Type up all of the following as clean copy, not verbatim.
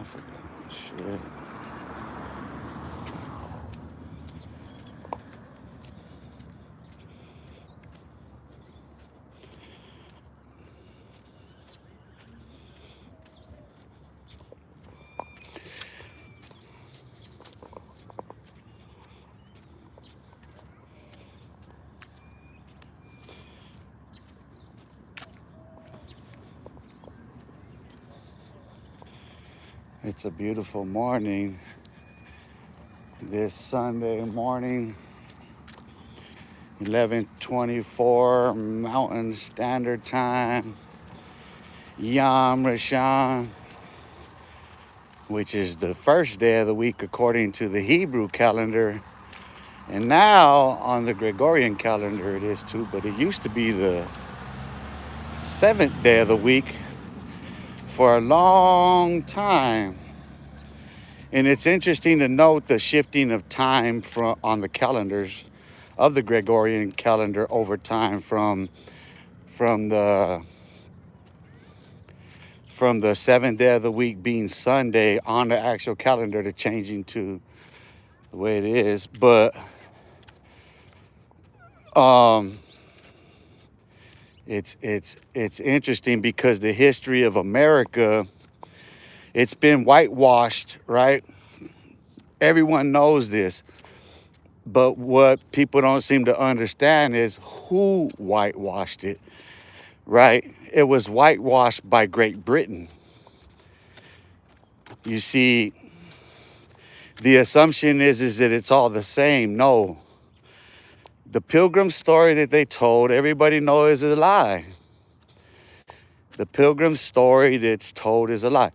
forgot my shit. It's a beautiful morning. This Sunday morning, 11:24 Mountain Standard Time. Yom Rishon, which is the first day of the week according to the Hebrew calendar. And now on the Gregorian calendar it is too, but it used to be the seventh day of the week for a long time. And it's interesting to note the shifting of time on the calendars of the Gregorian calendar over time from the seventh day of the week being Sunday on the actual calendar to changing to the way it is. But it's interesting because the history of America, it's been whitewashed, right? Everyone knows this. But what people don't seem to understand is who whitewashed it, right? It was whitewashed by Great Britain. You see, the assumption is that it's all the same. No. The Pilgrim story that they told, everybody knows is a lie. The Pilgrim story that's told is a lie.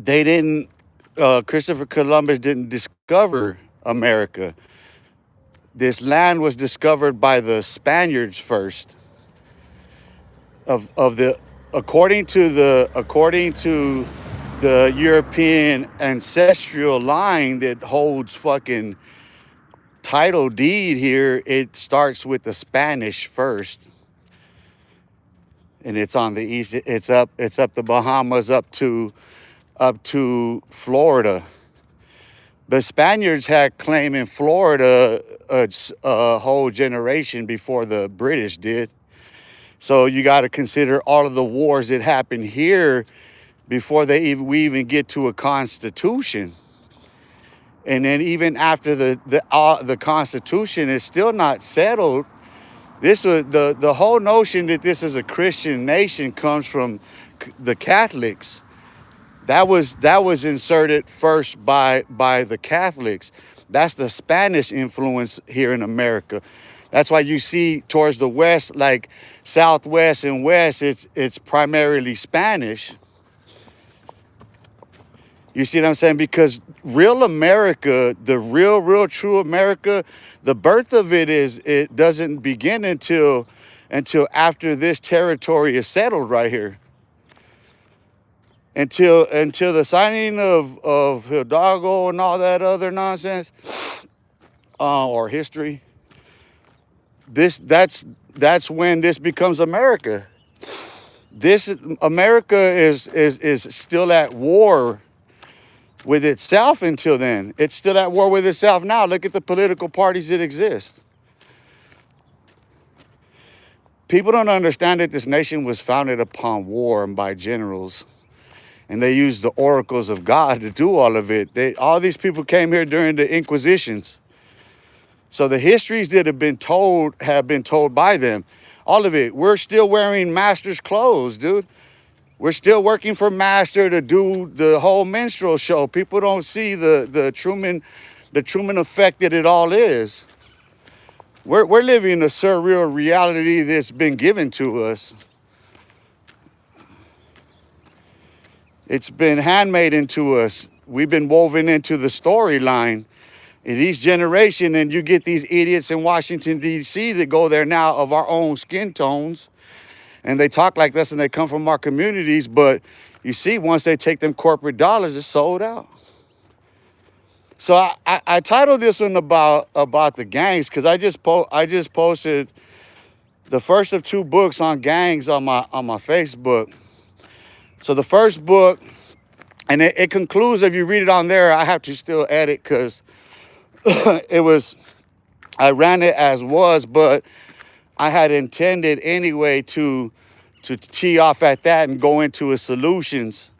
They didn't, Christopher Columbus didn't discover America. This land was discovered by the Spaniards first. According to the European ancestral line that holds fucking title deed here, it starts with the Spanish first, and it's on the east. It's up the Bahamas up to Florida. The Spaniards had claim in Florida a whole generation before the British did. So you got to consider all of the wars that happened here before we even get to a constitution. And then even after the Constitution is still not settled, this was the whole notion that this is a Christian nation comes from the Catholics. That was inserted first by the Catholics. That's the Spanish influence here in America. That's why you see towards the west, like southwest and west, it's primarily Spanish. You see what I'm saying? Because real America, the real true America, the birth of it doesn't begin until after this territory is settled right here. Until the signing of Hidalgo and all that other nonsense, or history. That's when this becomes America. This America is still at war with itself until then. It's still at war with itself now. Look at the political parties that exist. People don't understand that this nation was founded upon war and by generals. And they used the oracles of God to do all of it. All these people came here during the Inquisitions. So the histories that have been told by them. All of it. We're still wearing master's clothes, dude. We're still working for master to do the whole minstrel show. People don't see the Truman effect that it all is. We're living a surreal reality that's been given to us. It's been handmade into us. We've been woven into the storyline in each generation, and you get these idiots in Washington, D.C. that go there now of our own skin tones, and they talk like this, and they come from our communities, but you see, once they take them corporate dollars, it's sold out. So I titled this one about the gangs because I just posted the first of two books on gangs on my Facebook. So the first book And it concludes, if you read it on there, I have to still edit because it was, I ran it as was, but I had intended anyway to tee off at that and go into a solutions-based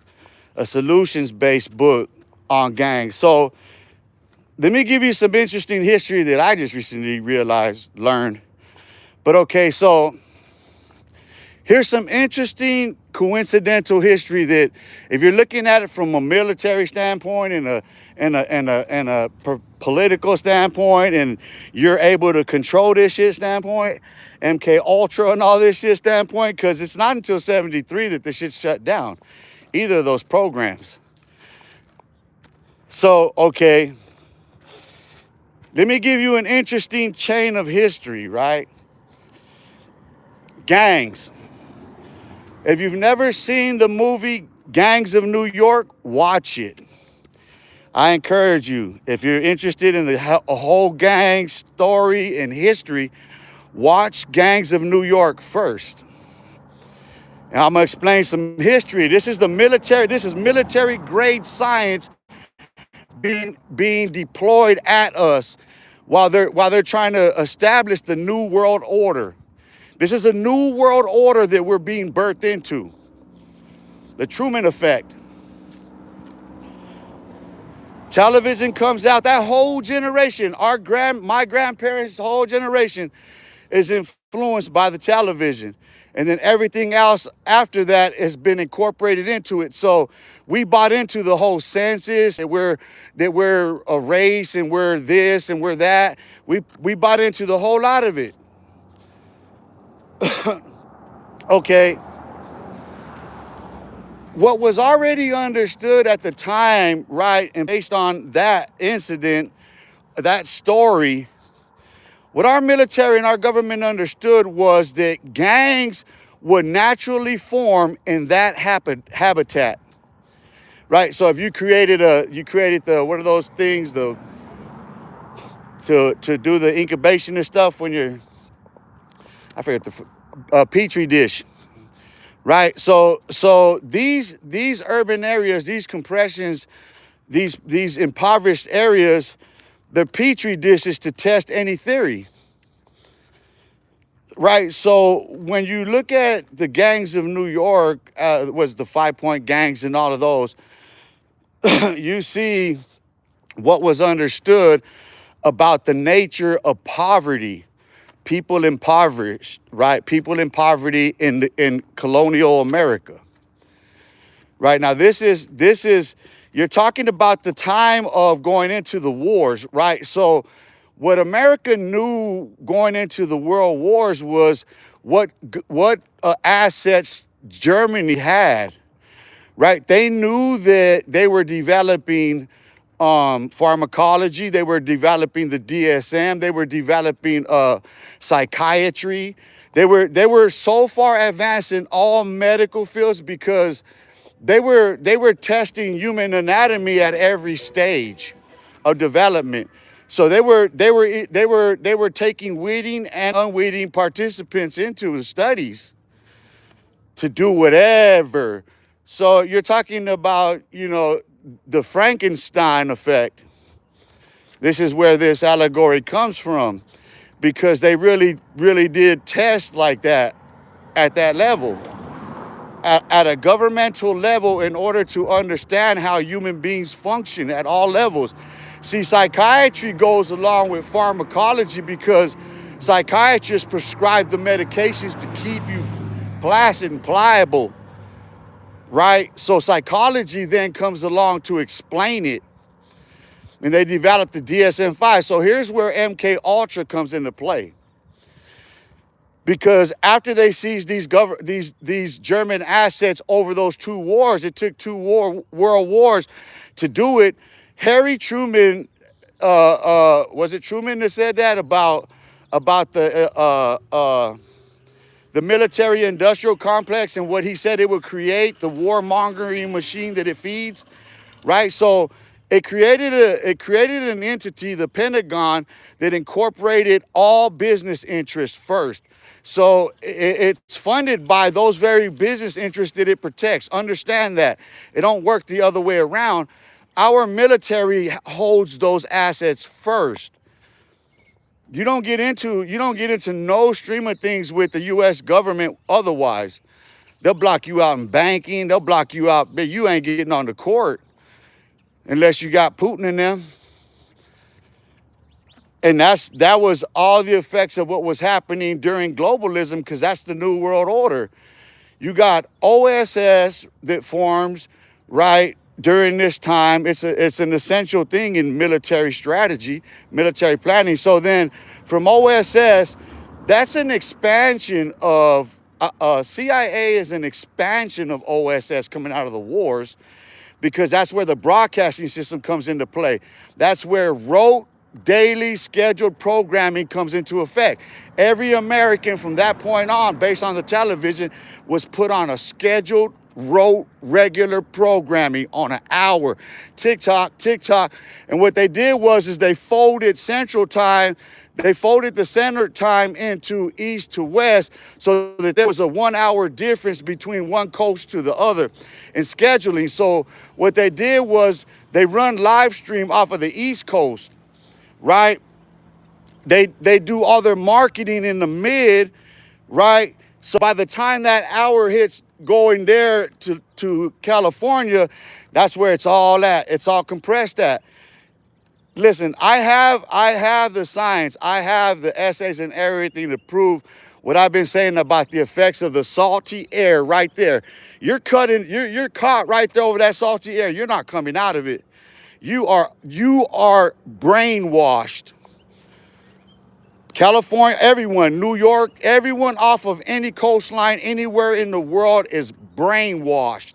book on gangs. So let me give you some interesting history that I just recently learned. But okay, so here's some interesting coincidental history that, if you're looking at it from a military standpoint and a political standpoint, and you're able to control this shit standpoint, MK Ultra and all this shit standpoint, because it's not until 73 that the shit shut down, either of those programs. So, okay, let me give you an interesting chain of history, right? Gangs. If you've never seen the movie Gangs of New York, watch it. I encourage you, if you're interested in a whole gang story and history, watch Gangs of New York first. And I'm gonna explain some history. This is military grade science being deployed at us while they're trying to establish the new world order. This is a new world order that we're being birthed into. The Truman effect. Television comes out, that whole generation, my grandparents' whole generation is influenced by the television. And then everything else after that has been incorporated into it. So we bought into the whole census, that we're a race and we're this and we're that. We bought into the whole lot of it. Okay. What was already understood at the time, right, and based on that incident, that story, what our military and our government understood was that gangs would naturally form in that habitat, right? So if you created the, what are those things, to do the incubation and stuff when you're, I forget the petri dish, right? So these urban areas, these compressions, these impoverished areas, the petri dishes to test any theory, right? So when you look at the gangs of New York, was the 5-point gangs and all of those, you see what was understood about the nature of poverty. People impoverished, right? People in poverty in colonial America. Right now, this is you're talking about the time of going into the wars, right? So what America knew going into the world wars was what assets Germany had, right? They knew that they were developing pharmacology, they were developing the DSM, they were developing psychiatry. They were so far advanced in all medical fields because they were testing human anatomy at every stage of development. So they were taking witting and unwitting participants into the studies to do whatever. So you're talking about, the Frankenstein effect. This is where this allegory comes from, because they really, really did test like that at that level, at a governmental level, in order to understand how human beings function at all levels. See, psychiatry goes along with pharmacology because psychiatrists prescribe the medications to keep you placid and pliable, right? So psychology then comes along to explain it. And they developed the DSM-5. So here's where MK Ultra comes into play. Because after they seized these German assets over those two wars, it took two world wars to do it. Harry Truman, was it Truman that said that about the military-industrial complex and what he said it would create, the warmongering machine that it feeds, right? So It created an entity, the Pentagon, that incorporated all business interests first. So it's funded by those very business interests that it protects. Understand that. It don't work the other way around. Our military holds those assets first. You don't get into no stream of things with the US government otherwise. They'll block you out in banking, they'll block you out, but you ain't getting on the court unless you got Putin in them. And that was all the effects of what was happening during globalism, because that's the New World Order. You got OSS that forms, right, during this time. It's an essential thing in military strategy, military planning. So then from OSS, that's an expansion of, CIA is an expansion of OSS coming out of the wars, because that's where the broadcasting system comes into play. That's where rote, daily scheduled programming comes into effect. Every American from that point on, based on the television, was put on a scheduled, rote, regular programming on an hour. Tick-tock, tick-tock. And what they did was they folded Central Time. They folded the center time into east to west, so that there was a 1 hour difference between one coast to the other in scheduling. So what they did was they run live stream off of the East Coast, right? They do all their marketing in the mid, right? So by the time that hour hits going there to California, that's where it's all at. It's all compressed at. Listen, I have the science, I have the essays and everything to prove what I've been saying about the effects of the salty air right there. You're caught right there over that salty air. You're not coming out of it. You are brainwashed. California, everyone, New York, everyone off of any coastline anywhere in the world is brainwashed.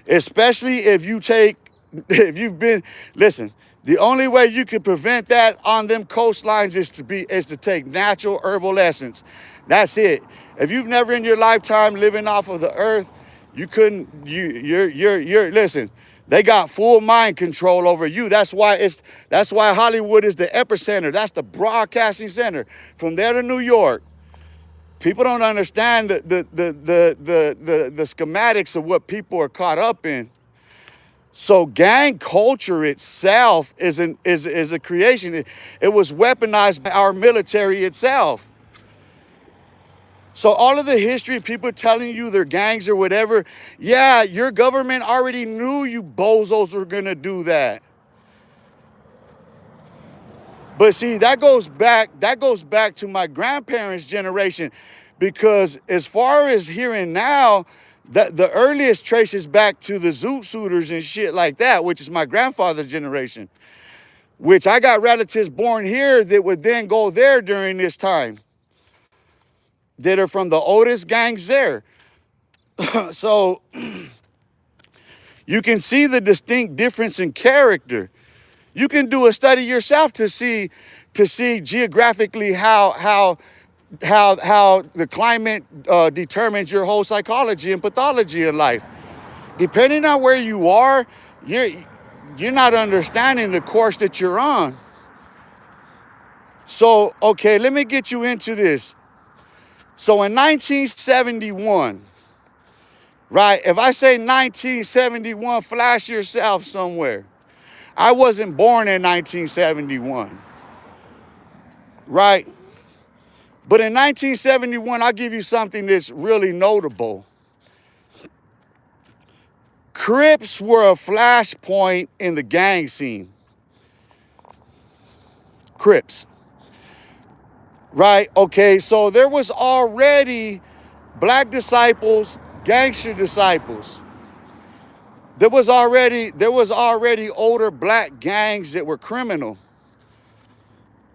Especially if you've been, listen, the only way you can prevent that on them coastlines is to take natural herbal essence. That's it. If you've never in your lifetime living off of the earth, you couldn't, listen, they got full mind control over you. That's why Hollywood is the epicenter. That's the broadcasting center. From there to New York. People don't understand the schematics of what people are caught up in. So gang culture itself is a creation. It was weaponized by our military itself. So all of the history, people telling you they're gangs or whatever, yeah, your government already knew you bozos were gonna do that. But see, that goes back to my grandparents' generation, because as far as here and now, the earliest traces back to the Zoot Suiters and shit like that, which is my grandfather's generation, which I got relatives born here that would then go there during this time, that are from the oldest gangs there. So you can see the distinct difference in character. You can do a study yourself to see geographically how the climate determines your whole psychology and pathology in life. Depending on where you are, you're not understanding the course that you're on. So, okay, let me get you into this. So in 1971, right? If I say 1971, flash yourself somewhere. I wasn't born in 1971, right? But in 1971, I'll give you something that's really notable. Crips were a flashpoint in the gang scene. Crips. Right? Okay, so there was already black disciples, gangster disciples. There was already older black gangs that were criminal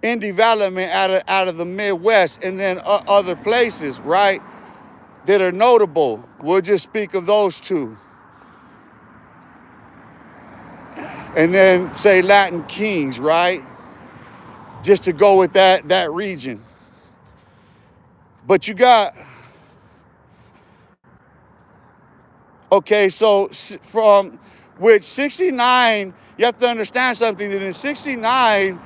in development out of the Midwest, and then other places, right, that are notable. We'll just speak of those two. And then say Latin Kings, right? Just to go with that region. But you got, okay, so from which 69 You have to understand something, that in 69,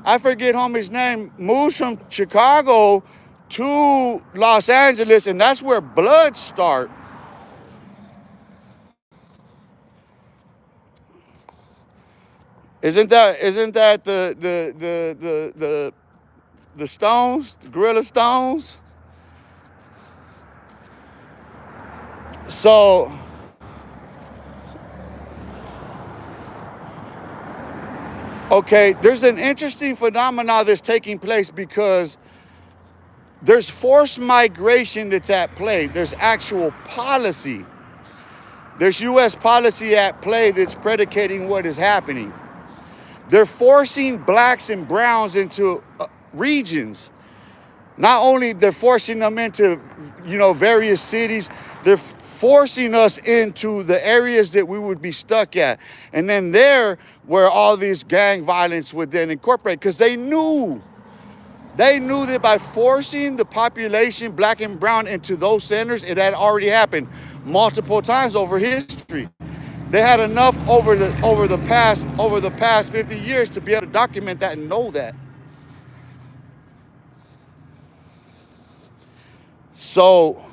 I forget homie's name, moves from Chicago to Los Angeles, and that's where Bloods start. Isn't that the Stones, the Gorilla Stones? So, okay, there's an interesting phenomenon that's taking place because there's forced migration that's at play. There's actual policy. There's U.S. policy at play that's predicating what is happening. They're forcing blacks and browns into regions. Not only they're forcing them into, various cities, they're forcing us into the areas that we would be stuck at. And then there, where all this gang violence would then incorporate, because they knew that by forcing the population, black and brown, into those centers, it had already happened multiple times over history. They had enough over the past 50 years to be able to document that and know that. So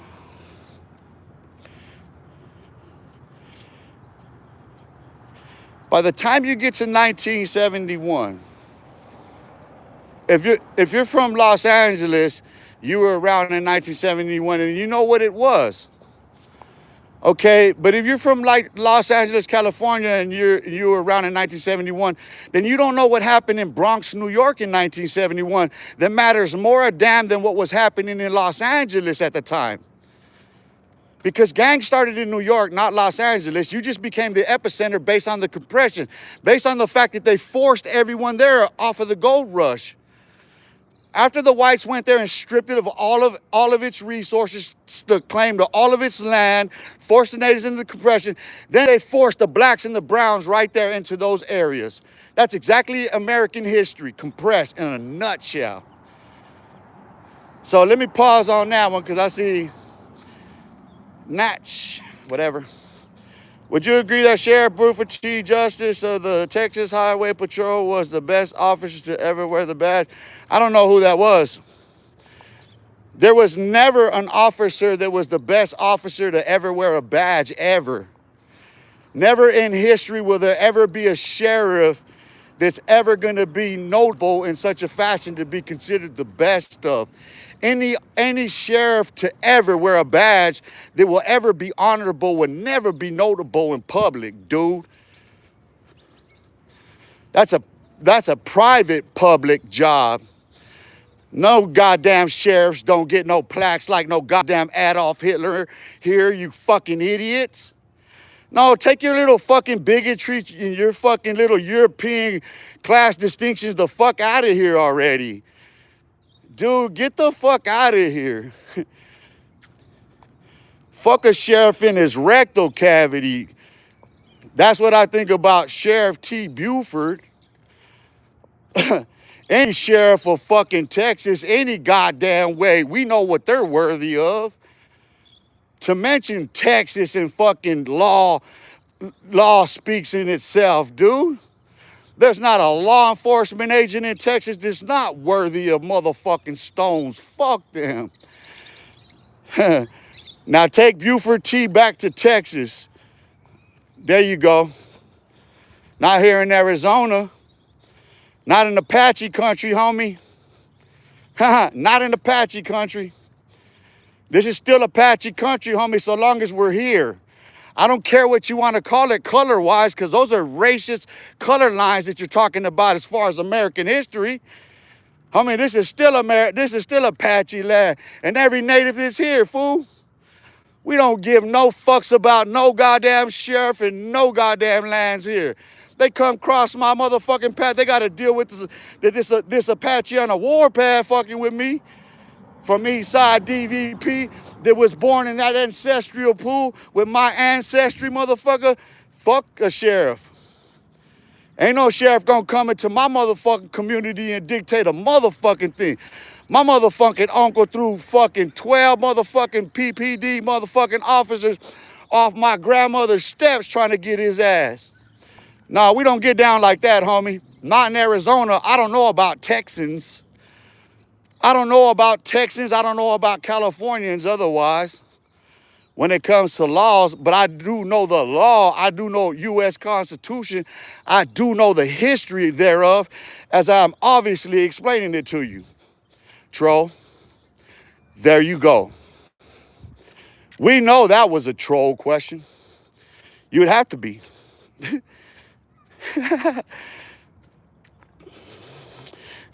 by the time you get to 1971, if you're from Los Angeles, you were around in 1971 and you know what it was. Okay, but if you're from like Los Angeles, California, and you were around in 1971, then you don't know what happened in Bronx, New York in 1971. That matters more a damn than what was happening in Los Angeles at the time. Because gangs started in New York, not Los Angeles. You just became the epicenter based on the compression, based on the fact that they forced everyone there off of the gold rush. After the whites went there and stripped it of all of its resources, claimed all of its land, forced the natives into the compression, then they forced the blacks and the browns right there into those areas. That's exactly American history, compressed in a nutshell. So let me pause on that one because I see Natch, whatever. Would you agree that Sheriff Buford T. Justice of the Texas Highway Patrol was the best officer to ever wear the badge? I don't know who that was. There was never an officer that was the best officer to ever wear a badge, ever. Never in history will there ever be a sheriff that's ever going to be notable in such a fashion to be considered the best of. Any sheriff to ever wear a badge that will ever be honorable will never be notable in public, dude. That's a private public job. No goddamn sheriffs don't get no plaques like no goddamn Adolf Hitler here, you fucking idiots. No, take your little fucking bigotry and your fucking little European class distinctions the fuck out of here already. Dude, get the fuck out of here. Fuck a sheriff in his rectal cavity. That's what I think about Sheriff T. Buford. Any sheriff of fucking Texas, any goddamn way, we know what they're worthy of. To mention Texas and fucking law speaks in itself, dude. There's not a law enforcement agent in Texas that's not worthy of motherfucking stones. Fuck them. Now take Buford T back to Texas. There you go. Not here in Arizona. Not in Apache country, homie. Not in Apache country. This is still Apache country, homie, so long as we're here. I don't care what you want to call it color-wise, because those are racist color lines that you're talking about as far as American history. Homie, this is still Apache land. And every native that's here, fool. We don't give no fucks about no goddamn sheriff and no goddamn lands here. They come cross my motherfucking path. They got to deal with this Apache on a warpath fucking with me. From Eastside DVP that was born in that ancestral pool with my ancestry, motherfucker. Fuck a sheriff. Ain't no sheriff gonna come into my motherfucking community and dictate a motherfucking thing. My motherfucking uncle threw fucking 12 motherfucking PPD motherfucking officers off my grandmother's steps trying to get his ass. No, we don't get down like that, homie. Not in Arizona. I don't know about Texans. I don't know about Texans. I don't know about Californians otherwise when it comes to laws, but I do know the law. I do know U.S. Constitution. I do know the history thereof as I'm obviously explaining it to you. Troll, there you go. We know that was a troll question. You'd have to be.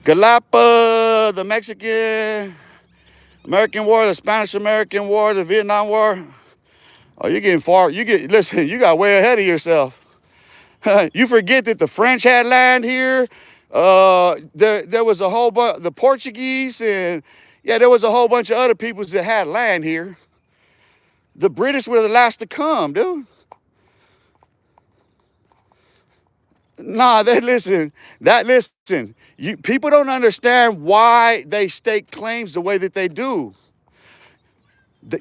Galapa, the Mexican-American War, the Spanish-American War, the Vietnam War. Oh, you're getting far. Listen, you got way ahead of yourself. You forget that the French had land here. There was a whole bunch, the Portuguese, and yeah, there was a whole bunch of other peoples that had land here. The British were the last to come, dude. Nah, listen. People don't understand why they stake claims the way that they do.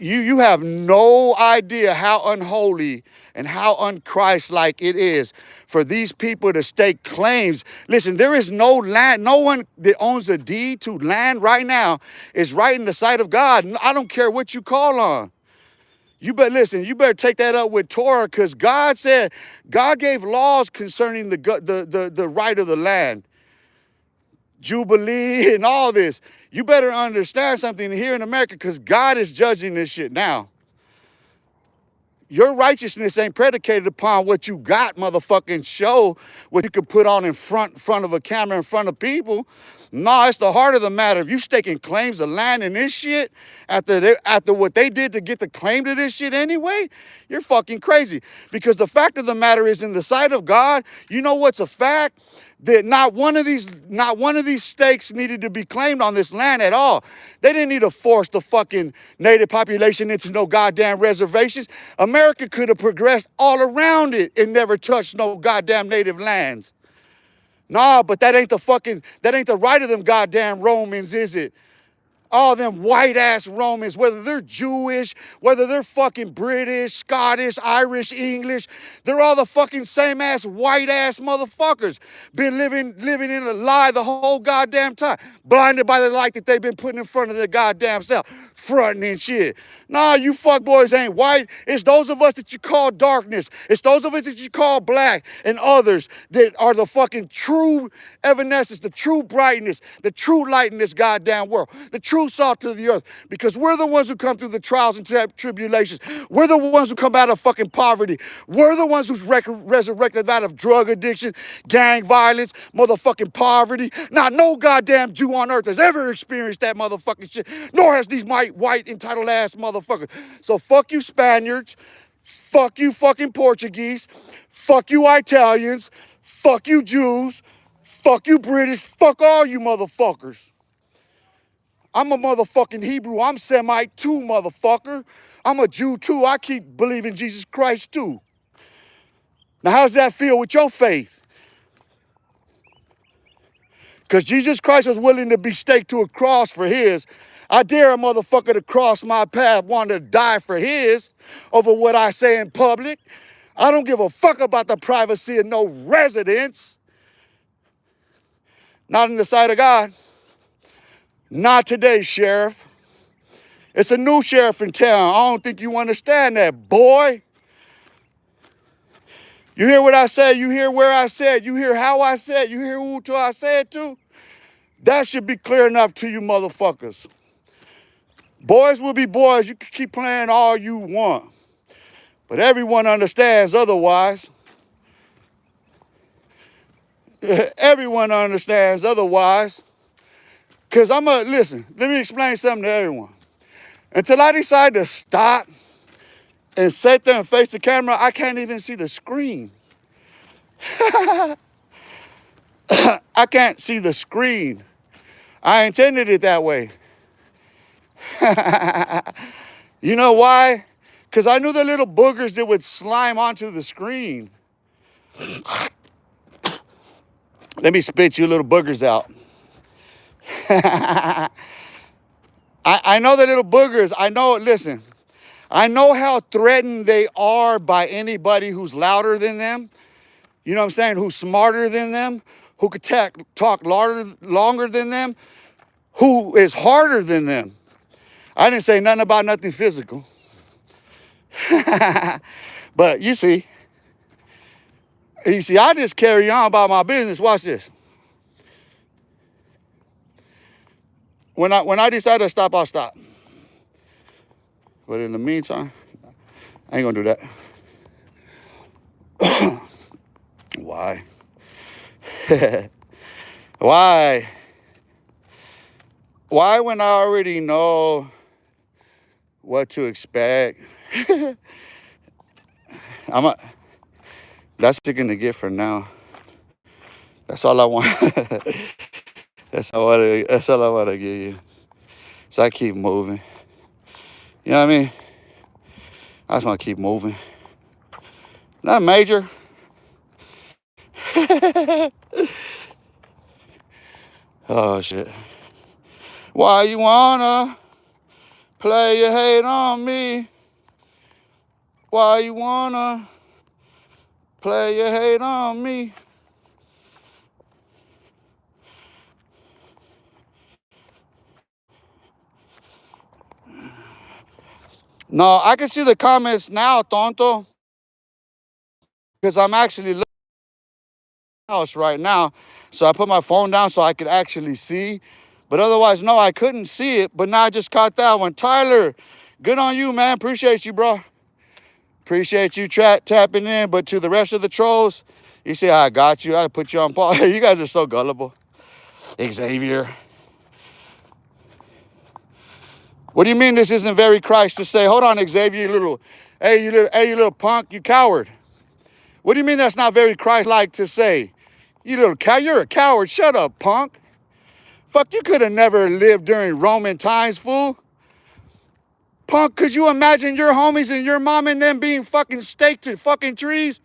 You have no idea how unholy and how unchristlike it is for these people to stake claims. Listen, there is no land. No one that owns a deed to land right now is right in the sight of God. I don't care what you call on. You better take that up with Torah, because God gave laws concerning the right of the land, Jubilee and all this. You better understand something here in America, because God is judging this shit now. Your righteousness ain't predicated upon what you got, motherfucking show, what you can put on in front of a camera in front of people. No, it's the heart of the matter. If you staking claims of land and this shit after what they did to get the claim to this shit anyway, you're fucking crazy. Because the fact of the matter is, in the sight of God, you know what's a fact? That not one of these stakes needed to be claimed on this land at all. They didn't need to force the fucking native population into no goddamn reservations. America could have progressed all around it and never touched no goddamn native lands. Nah, but that ain't the right of them goddamn Romans, is it? All them white-ass Romans, whether they're Jewish, whether they're fucking British, Scottish, Irish, English, they're all the fucking same-ass white-ass motherfuckers. Been living in a lie the whole goddamn time. Blinded by the light that they've been putting in front of their goddamn self. Fronting and shit. Nah, you fuckboys ain't white. It's those of us that you call darkness. It's those of us that you call black, and others that are the fucking true evanescence, the true brightness, the true light in this goddamn world, the true salt of the earth. Because we're the ones who come through the trials and tribulations. We're the ones who come out of fucking poverty. We're the ones who's resurrected out of drug addiction, gang violence, motherfucking poverty. Now, no goddamn Jew on earth has ever experienced that motherfucking shit, nor has these white entitled ass motherfuckers. So fuck you Spaniards, fuck you fucking Portuguese, fuck you Italians, fuck you Jews, fuck you British, fuck all you motherfuckers. I'm a motherfucking Hebrew. I'm Semite too, motherfucker. I'm a Jew too. I keep believing Jesus Christ too. Now, how does that feel with your faith? Because Jesus Christ was willing to be staked to a cross for his. I dare a motherfucker to cross my path, want to die for his over what I say in public. I don't give a fuck about the privacy of no residence. Not in the sight of God. Not today, Sheriff. It's a new sheriff in town. I don't think you understand that, boy. You hear what I said? You hear where I said? You hear how I said? You hear who to I said to? That should be clear enough to you motherfuckers. Boys will be boys. You can keep playing all you want. But everyone understands otherwise. Everyone understands otherwise. Because listen, let me explain something to everyone. Until I decide to stop and sit there and face the camera, I can't even see the screen. I can't see the screen. I intended it that way. You know why? Because I knew the little boogers that would slime onto the screen. Let me spit you little boogers out. I know the little boogers. Listen, I know how threatened they are by anybody who's louder than them. You know what I'm saying? Who's smarter than them, who could talk longer than them, who is harder than them. I didn't say nothing about nothing physical. But you see, I just carry on about my business. Watch this. When I decide to stop, I'll stop. But in the meantime, I ain't gonna do that. Why? Why? Why when I already know what to expect? That's what you're gonna get for now. That's all I want. That's all I want to give you. So I keep moving. You know what I mean? I just want to keep moving. Not major. Oh shit. Why you wanna play your hate on me? Why you wanna play your hate on me? No, I can see the comments now, tonto. Because I'm actually looking at the house right now. So I put my phone down so I could actually see. But otherwise, no, I couldn't see it. But now I just caught that one. Tyler, good on you, man. Appreciate you, bro. Appreciate you tapping in. But to the rest of the trolls, you say, I got you. I put you on pause. You guys are so gullible. Xavier. What do you mean this isn't very Christ to say? Hold on, Xavier, you little punk, you coward. What do you mean that's not very Christ-like to say? You're a coward. Shut up, punk. Fuck, you could have never lived during Roman times, fool. Punk, could you imagine your homies and your mom and them being fucking staked to fucking trees?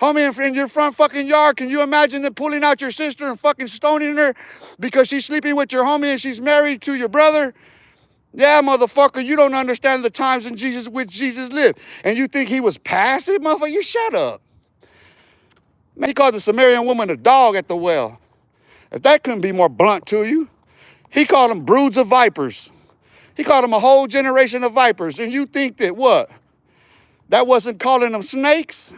Homie, in your front fucking yard, can you imagine them pulling out your sister and fucking stoning her because she's sleeping with your homie and she's married to your brother? Yeah, motherfucker, you don't understand the times in which Jesus lived. And you think he was passive, motherfucker? You shut up. Man, he called the Samaritan woman a dog at the well. If that couldn't be more blunt to you. He called them broods of vipers. He called them a whole generation of vipers. And you think that what? That wasn't calling them snakes?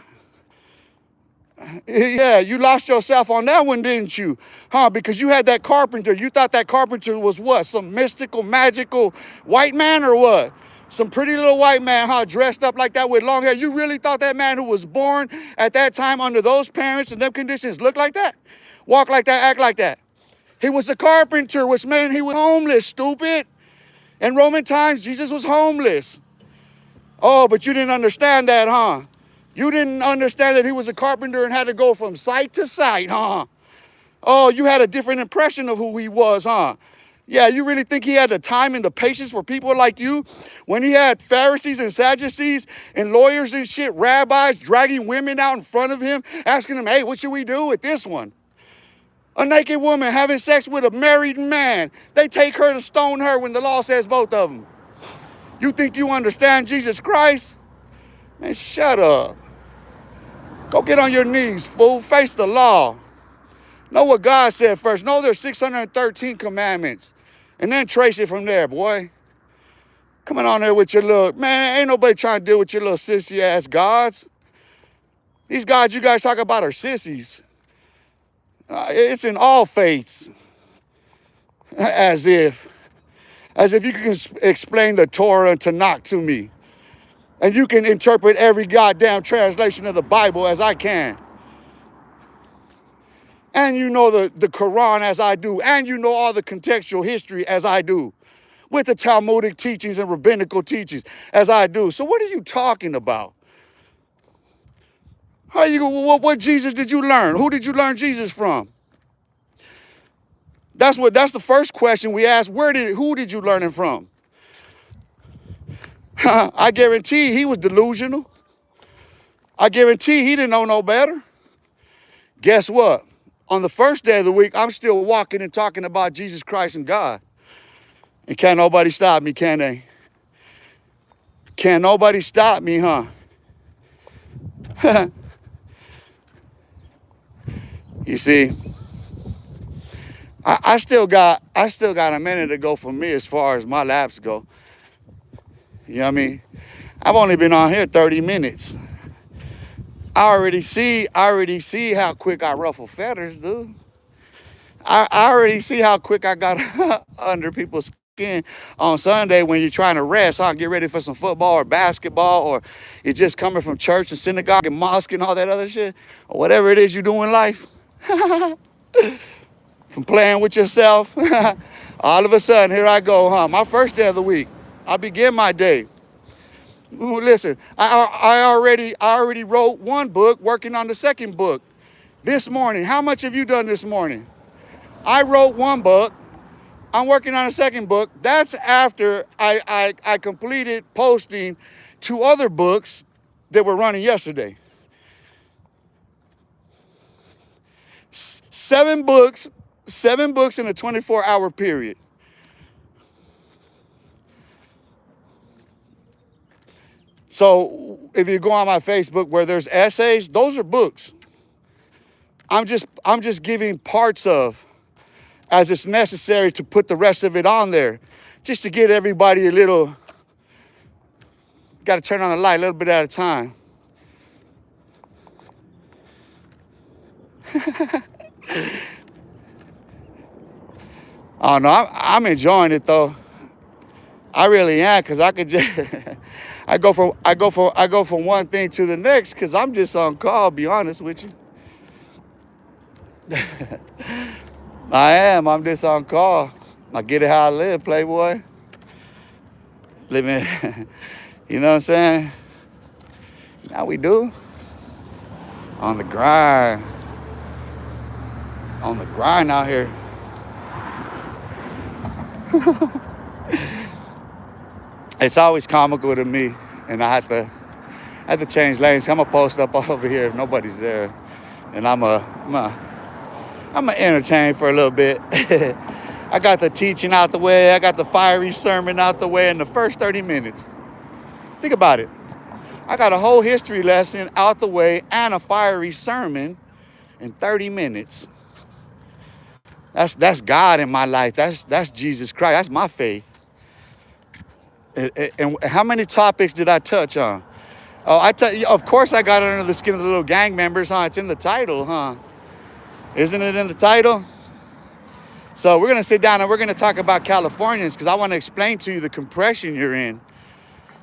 Yeah, you lost yourself on that one, didn't you? Huh? Because you had that carpenter. You thought that carpenter was what? Some mystical, magical white man or what? Some pretty little white man, huh? Dressed up like that with long hair. You really thought that man who was born at that time under those parents and them conditions looked like that? Walk like that, act like that. He was a carpenter, which meant he was homeless, stupid. In Roman times, Jesus was homeless. Oh, but you didn't understand that, huh? You didn't understand that he was a carpenter and had to go from site to site, huh? Oh, you had a different impression of who he was, huh? Yeah, you really think he had the time and the patience for people like you? When he had Pharisees and Sadducees and lawyers and shit, rabbis dragging women out in front of him, asking them, hey, what should we do with this one? A naked woman having sex with a married man. They take her to stone her when the law says both of them. You think you understand Jesus Christ? Man, shut up. Go get on your knees, fool. Face the law. Know what God said first. Know there's 613 commandments. And then trace it from there, boy. Coming on there with your little... Man, ain't nobody trying to deal with your little sissy-ass gods. These gods you guys talk about are sissies. It's in all faiths. As if you can explain the Torah and Tanakh to me. And you can interpret every goddamn translation of the Bible as I can. And you know the Quran as I do. And you know all the contextual history as I do. With the Talmudic teachings and rabbinical teachings as I do. So what are you talking about? What Jesus did you learn? Who did you learn Jesus from? That's the first question we ask. Who did you learn it from? I guarantee he was delusional. I guarantee he didn't know no better. Guess what? On the first day of the week, I'm still walking and talking about Jesus Christ and God. And can't nobody stop me, can they? Can't nobody stop me, huh? You see, I still got a minute to go for me as far as my laps go. You know what I mean? I've only been on here 30 minutes. I already see how quick I ruffle feathers, dude. I already see how quick I got under people's skin on Sunday when you're trying to rest, get ready for some football or basketball, or you're just coming from church and synagogue and mosque and all that other shit, or whatever it is you do in life. From playing with yourself, all of a sudden, here I go, my first day of the week. I begin my day. Ooh, listen, I already wrote one book, working on the second book this morning. How much have you done this morning? I wrote one book. I'm working on a second book. That's after I completed posting 2 other books that were running yesterday. 7 books in a 24-hour period. So if you go on my Facebook where there's essays, those are books. I'm just giving parts of, as it's necessary to put the rest of it on there, just to get everybody a little. Got to turn on the light a little bit at a time. Oh no, I'm enjoying it though. I really am, cause I could just I go from one thing to the next, cause I'm just on call. Be honest with you. I am. I'm just on call. I get it how I live, Playboy. Living, you know what I'm saying? Now we do. On the grind. On the grind out here. It's always comical to me, and I have to change lanes. I'm gonna post up over here if nobody's there, and I'm gonna entertain for a little bit. I got the teaching out the way. I got the fiery sermon out the way in the first 30 minutes. Think about it. I got a whole history lesson out the way and a fiery sermon in 30 minutes. That's God in my life. That's Jesus Christ. That's my faith. And how many topics did I touch on? Oh, of course I got under the skin of the little gang members, huh? It's in the title, huh? Isn't it in the title? So we're going to sit down and we're going to talk about Californians, because I want to explain to you the compression you're in.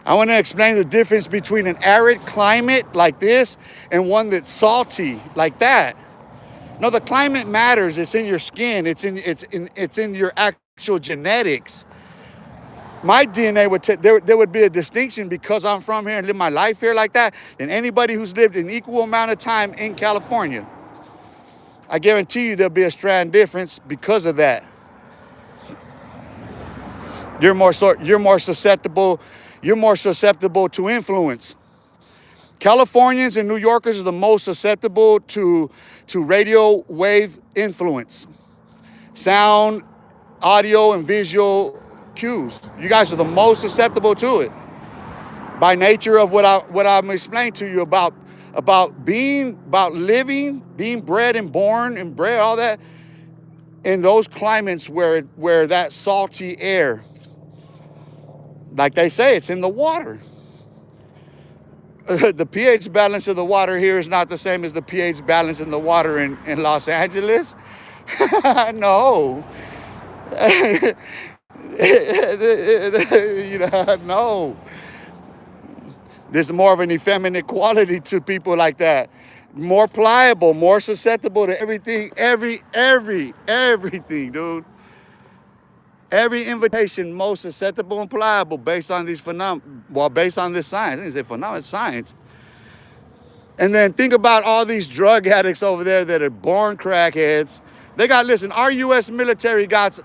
I want to explain the difference between an arid climate like this and one that's salty like that. No, the climate matters. It's in your skin. It's in your actual genetics. My DNA there would be a distinction because I'm from here and live my life here like that than anybody who's lived an equal amount of time in California. I guarantee you there'll be a strand difference because of that. You're more susceptible to influence. Californians and New Yorkers are the most susceptible to radio wave influence. Sound, audio, and visual cues. You guys are the most susceptible to it by nature of what I'm explaining to you about living, being bred and born and bred, all that in those climates where that salty air, like they say, it's in the water. The pH balance of the water here is not the same as the pH balance in the water in Los Angeles. No. No. There's more of an effeminate quality to people like that. More pliable, more susceptible to everything, everything, dude. Every invitation, most susceptible and pliable based on these based on this science. I didn't say phenomenon, it's science. And then think about all these drug addicts over there that are born crackheads. Listen, our U.S. military got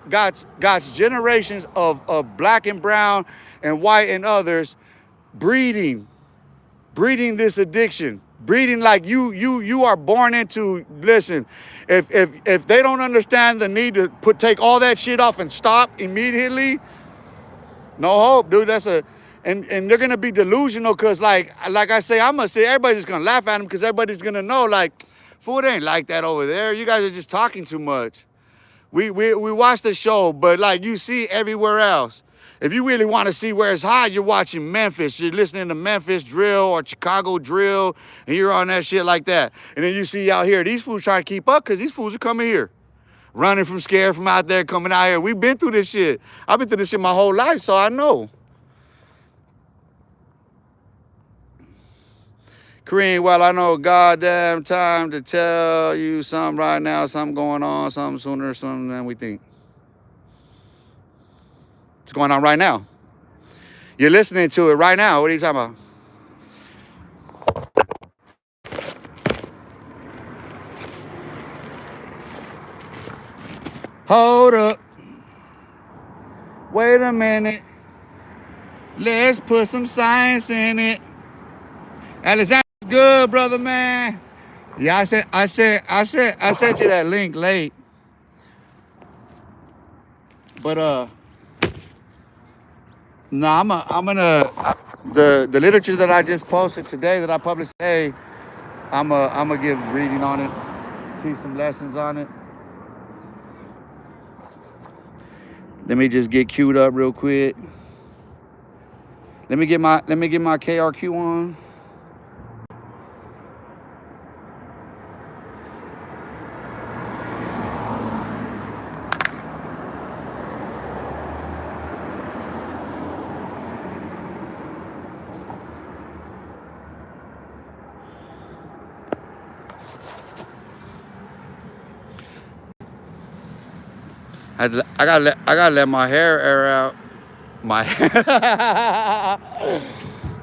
generations of black and brown and white and others breeding this addiction, breeding like you are born into. Listen, if they don't understand the need to take all that shit off and stop immediately, no hope, dude. And they're gonna be delusional because like I say, I'm gonna say everybody's gonna laugh at them because everybody's gonna know, like, Fool, it ain't like that over there. You guys are just talking too much. We watch the show, but like you see everywhere else. If you really want to see where it's hot, you're watching Memphis. You're listening to Memphis drill or Chicago drill, and you're on that shit like that. And then you see out here, these fools trying to keep up because these fools are coming here. Running from scared from out there, coming out here. We've been through this shit. I've been through this shit my whole life, so I know. Kareem, well, I know goddamn time to tell you something right now, something going on, something sooner, something than we think. It's going on right now. You're listening to it right now. What are you talking about? Hold up. Wait a minute. Let's put some science in it. Alexander, good, brother, man. Yeah, I sent you that link late. But no, I'm gonna the literature that I just posted today, that I published today, I'm gonna give reading on it, teach some lessons on it. Let me just get queued up real quick. Let me get my KRQ on. I gotta let my hair air out. My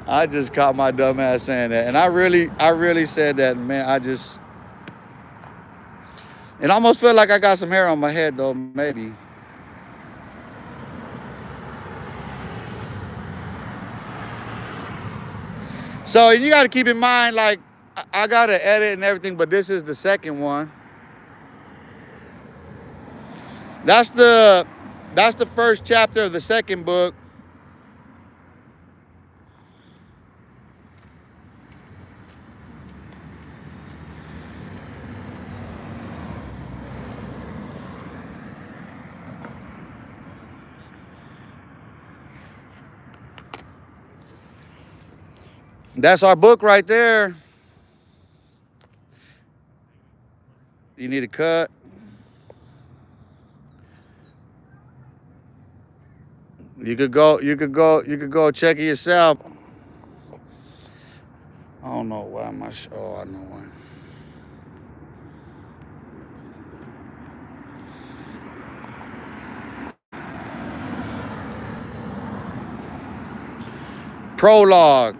I just caught my dumb ass saying that, and I really said that, man. It almost felt like I got some hair on my head though, maybe. So you got to keep in mind, like I gotta edit and everything, but this is the second one. That's the first chapter of the second book. That's our book right there. You need a cut. You could go check it yourself. I don't know why my I know why. Prologue.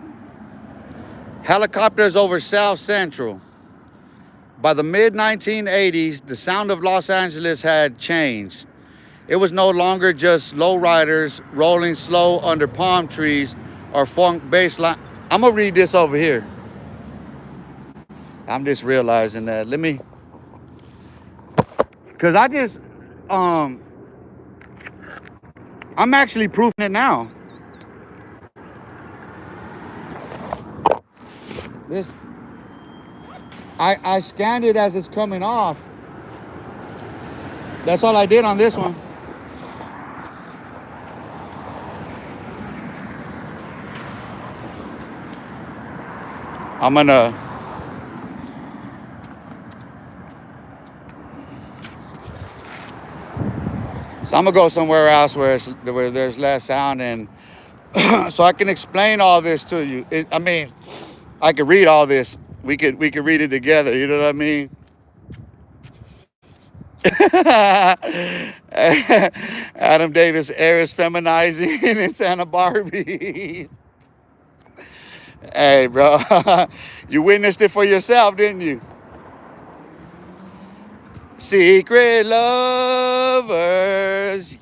Helicopters over South Central. By the mid-1980s, the sound of Los Angeles had changed. It was no longer just lowriders rolling slow under palm trees or funk bass line. I'm gonna read this over here. I'm just realizing that. Let me, cause I'm actually proofing it now. This, I scanned it as it's coming off. That's all I did on this one. I'm gonna go somewhere else where there's less sound, and so I can explain all this to you. I mean, I could read all this. We could read it together. You know what I mean? Adam Davis, Eris feminizing in Santa Barbie. Hey, bro, you witnessed it for yourself, didn't you? Secret lovers,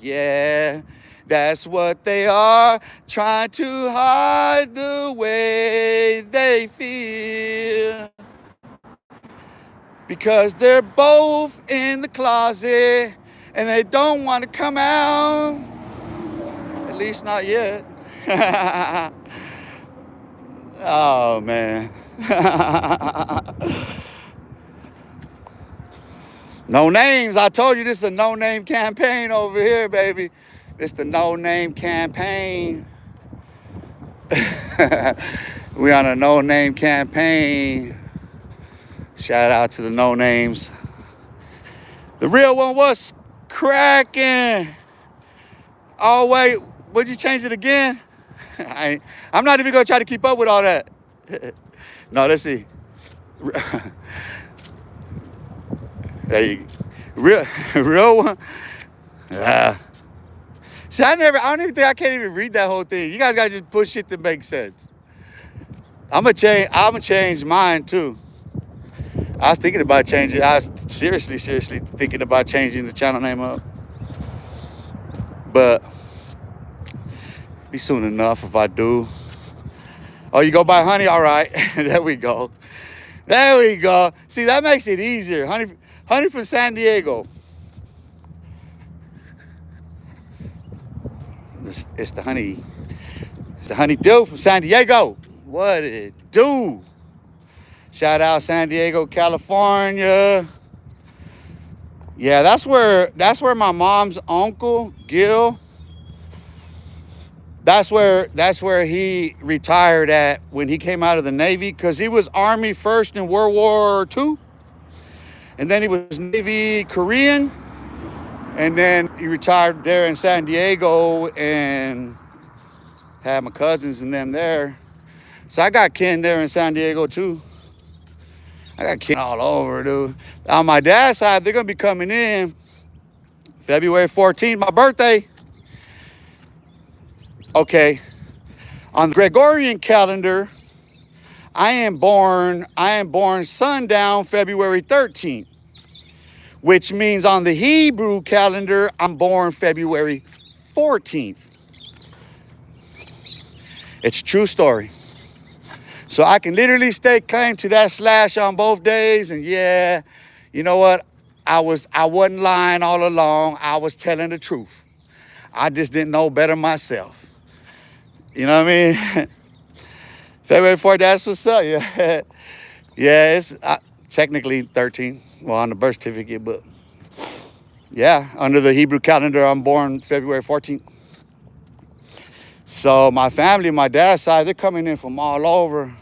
yeah, that's what they are, trying to hide the way they feel. Because they're both in the closet and they don't want to come out. At least not yet. Oh, man. No names. I told you this is a no-name campaign over here, baby. It's the no-name campaign. We on a no-name campaign. Shout out to the no-names. The real one was cracking. Oh, wait. Would you change it again? I'm not even going to try to keep up with all that. No, let's see. There you go. Real one. See, I don't even think I can't even read that whole thing. You guys gotta just put shit that makes sense. I'm gonna change mine too. I was thinking about changing. I was seriously thinking about changing the channel name up. But be soon enough if I do. Oh, you go by Honey? All right. There we go. There we go. See, that makes it easier. Honey from San Diego. It's the honey. It's the honeydew from San Diego. What it do? Shout out San Diego, California. Yeah, that's where my mom's uncle, Gil, that's where he retired at when he came out of the Navy, because he was Army first in World War II. And then he was Navy Korean. And then he retired there in San Diego and had my cousins and them there. So I got kin there in San Diego too. I got kin all over, dude. On my dad's side, they're going to be coming in February 14th, my birthday. Okay. On the Gregorian calendar, I am born sundown February 13th. Which means on the Hebrew calendar, I'm born February 14th. It's a true story. So I can literally stake claim to that slash on both days. And yeah, you know what? I wasn't lying all along. I was telling the truth. I just didn't know better myself. You know what I mean? February 4th, that's what's up. Yeah, yeah, it's technically 13. Well, on the birth certificate, but yeah, under the Hebrew calendar, I'm born February 14th. So my family, my dad's side, they're coming in from all over.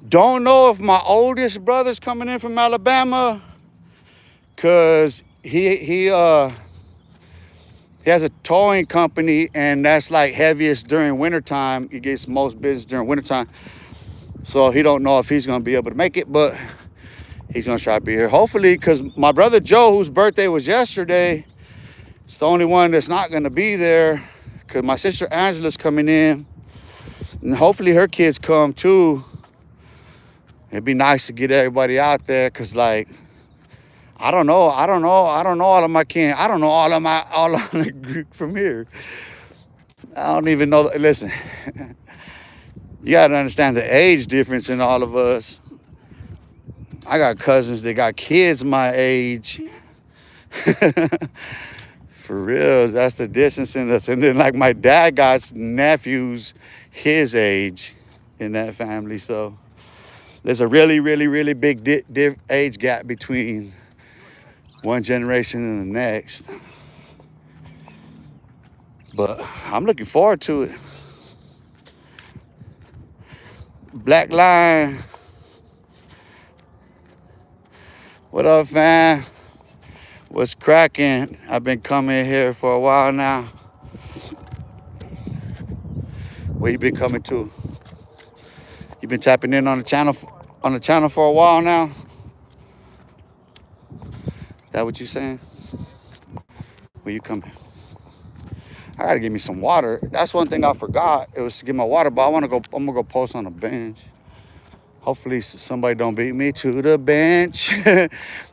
Don't know if my oldest brother's coming in from Alabama, because he has a towing company, and that's like heaviest during wintertime. He gets most business during wintertime. So he don't know if he's going to be able to make it, but he's going to try to be here. Hopefully, because my brother Joe, whose birthday was yesterday, is the only one that's not going to be there, because my sister Angela's coming in. And hopefully her kids come too. It'd be nice to get everybody out there, because, like, I don't know all of my kin. I don't know all of the group from here. I don't even know. Listen, you got to understand the age difference in all of us. I got cousins that got kids my age. For real, that's the distance in us. And then, like, my dad got nephews his age in that family. So there's a really, really, really big age gap between one generation and the next. But I'm looking forward to it. Black Line. What up, fam? What's cracking? I've been coming here for a while now. Where you been coming to? You been tapping in on the channel for a while now? That what you saying? Where you coming? I gotta get me some water. That's one thing I forgot. It was to get my water, but I'm gonna go post on the bench. Hopefully somebody don't beat me to the bench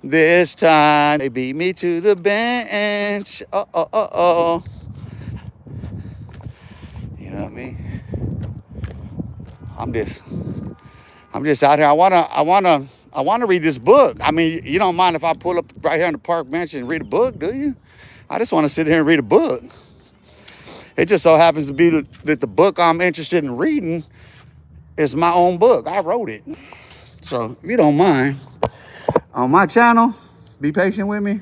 this time. They beat me to the bench. Oh. You know what I mean? I'm just out here. I wanna read this book. I mean, you don't mind if I pull up right here on the park bench and read a book, do you? I just want to sit here and read a book. It just so happens to be that the book I'm interested in reading is my own book. I wrote it. So if you don't mind, on my channel, Be patient with me.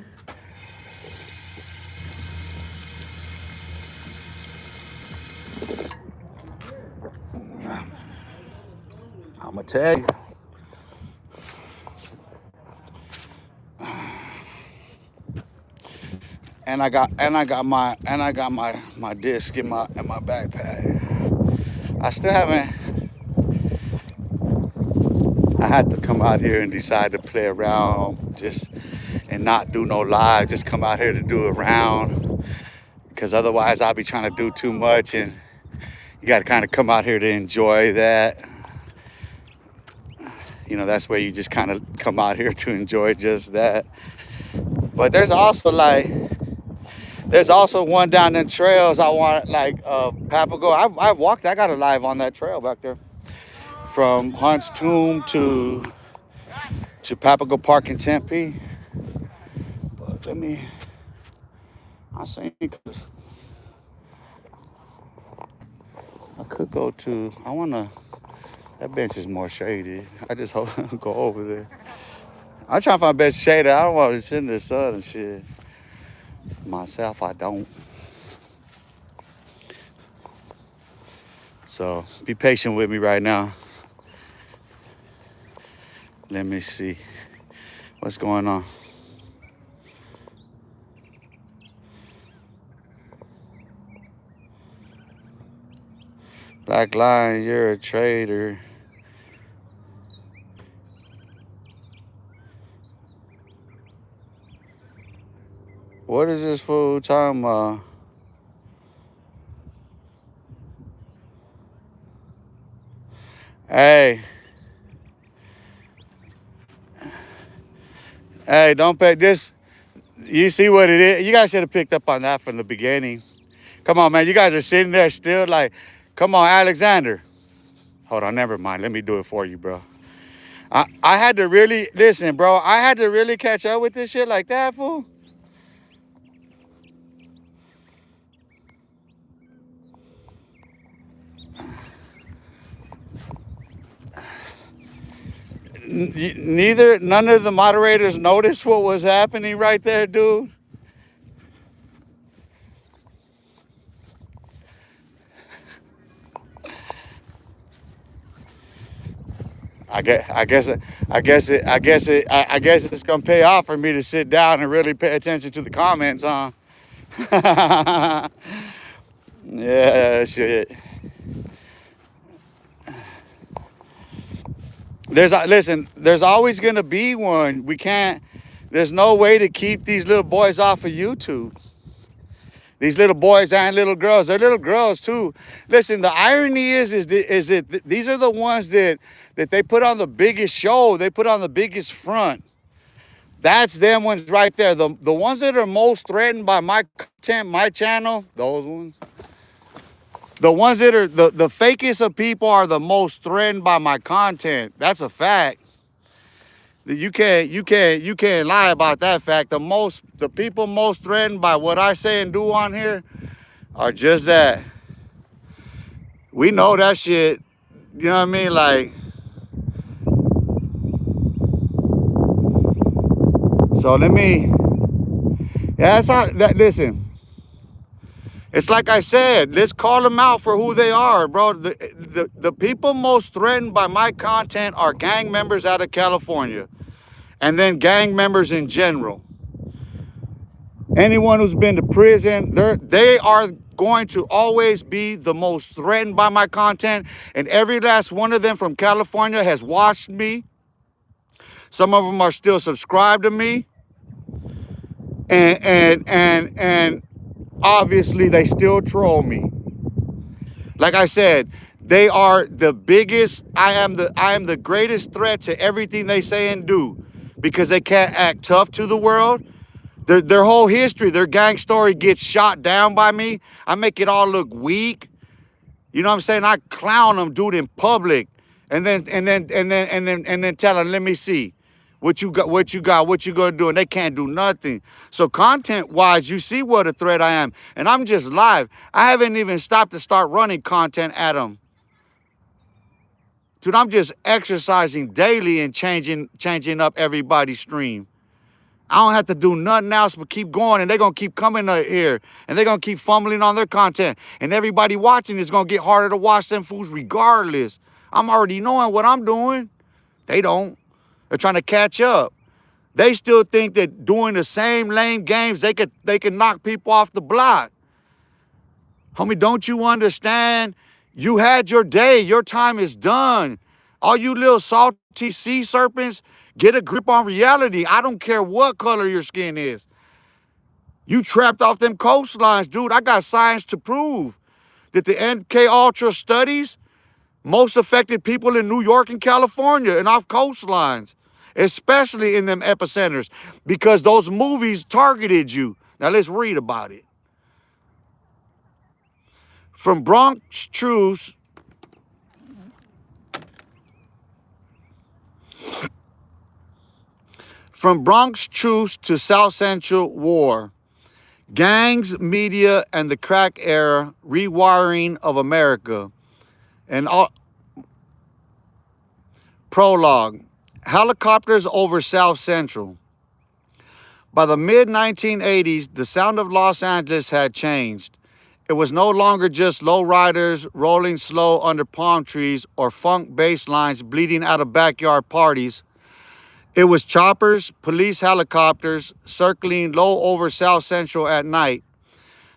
I'm gonna tell you. And I got my disc in my backpack. I still haven't. I had to come out here and decide to play around, just and not do no live. Just come out here to do a round, because otherwise I'll be trying to do too much, and you got to kind of come out here to enjoy that. You know, that's where you just kind of come out here to enjoy just that. But there's also one down the trails I want, like Papago. I've walked. I got a live on that trail back there, from Hunt's Tomb to Papago Park in Tempe. But I think I could go to. That bench is more shady. I just hope go over there. I'm trying to find best shade. I don't want to sit in the sun and shit. Myself, I don't. So be patient with me right now. Let me see what's going on. Black Lion, you're a traitor. What is this fool talking about? Hey, don't pay this. You see what it is? You guys should have picked up on that from the beginning. Come on, man. You guys are sitting there still like, come on, Alexander. Hold on, never mind. Let me do it for you, bro. I had to really, listen, bro. I had to really catch up with this shit like that, fool. None of the moderators noticed what was happening right there, dude. I guess it's gonna pay off for me to sit down and really pay attention to the comments, huh? Yeah, shit. There's always gonna be one. There's no way to keep these little boys off of YouTube. These little boys and little girls, they're little girls too. Listen, the irony is that these are the ones that they put on the biggest show. They put on the biggest front. That's them ones right there. The ones that are most threatened by my content, my channel, those ones. The ones that are the fakest of people are the most threatened by my content. That's a fact. You can't lie about that fact. The people most threatened by what I say and do on here are just that. We know that shit. You know what I mean? Like, so that's how that. Listen, it's like I said. Let's call them out for who they are, bro. The people most threatened by my content are gang members out of California. And then gang members in general. Anyone who's been to prison, they are going to always be the most threatened by my content. And every last one of them from California has watched me. Some of them are still subscribed to me. And obviously they still troll me. Like I said, they are the biggest. I am the greatest threat to everything they say and do. Because they can't act tough to the world. Their whole history, their gang story gets shot down by me. I make it all look weak. You know what I'm saying? I clown them, dude, in public, and then tell them, let me see what you got, what you gonna do, and they can't do nothing. So content-wise, you see what a threat I am, and I'm just live. I haven't even stopped to start running content at them. Dude, I'm just exercising daily and changing up everybody's stream. I don't have to do nothing else but keep going, and they're going to keep coming up here, and they're going to keep fumbling on their content, and everybody watching is going to get harder to watch them fools regardless. I'm already knowing what I'm doing. They don't. They're trying to catch up. They still think that doing the same lame games, they can knock people off the block. Homie, don't you understand? You had your day. Your time is done. All you little salty sea serpents, get a grip on reality. I don't care what color your skin is. You trapped off them coastlines, dude. I got science to prove that the MK Ultra studies most affected people in New York and California and off coastlines, especially in them epicenters, because those movies targeted you. Now let's read about it. From Bronx truths to South Central War, gangs, media, and the crack era rewiring of America. And prologue, helicopters over South Central. By the mid-1980s, the sound of Los Angeles had changed. It was no longer just lowriders rolling slow under palm trees or funk bass lines bleeding out of backyard parties. It was choppers, police helicopters circling low over South Central at night,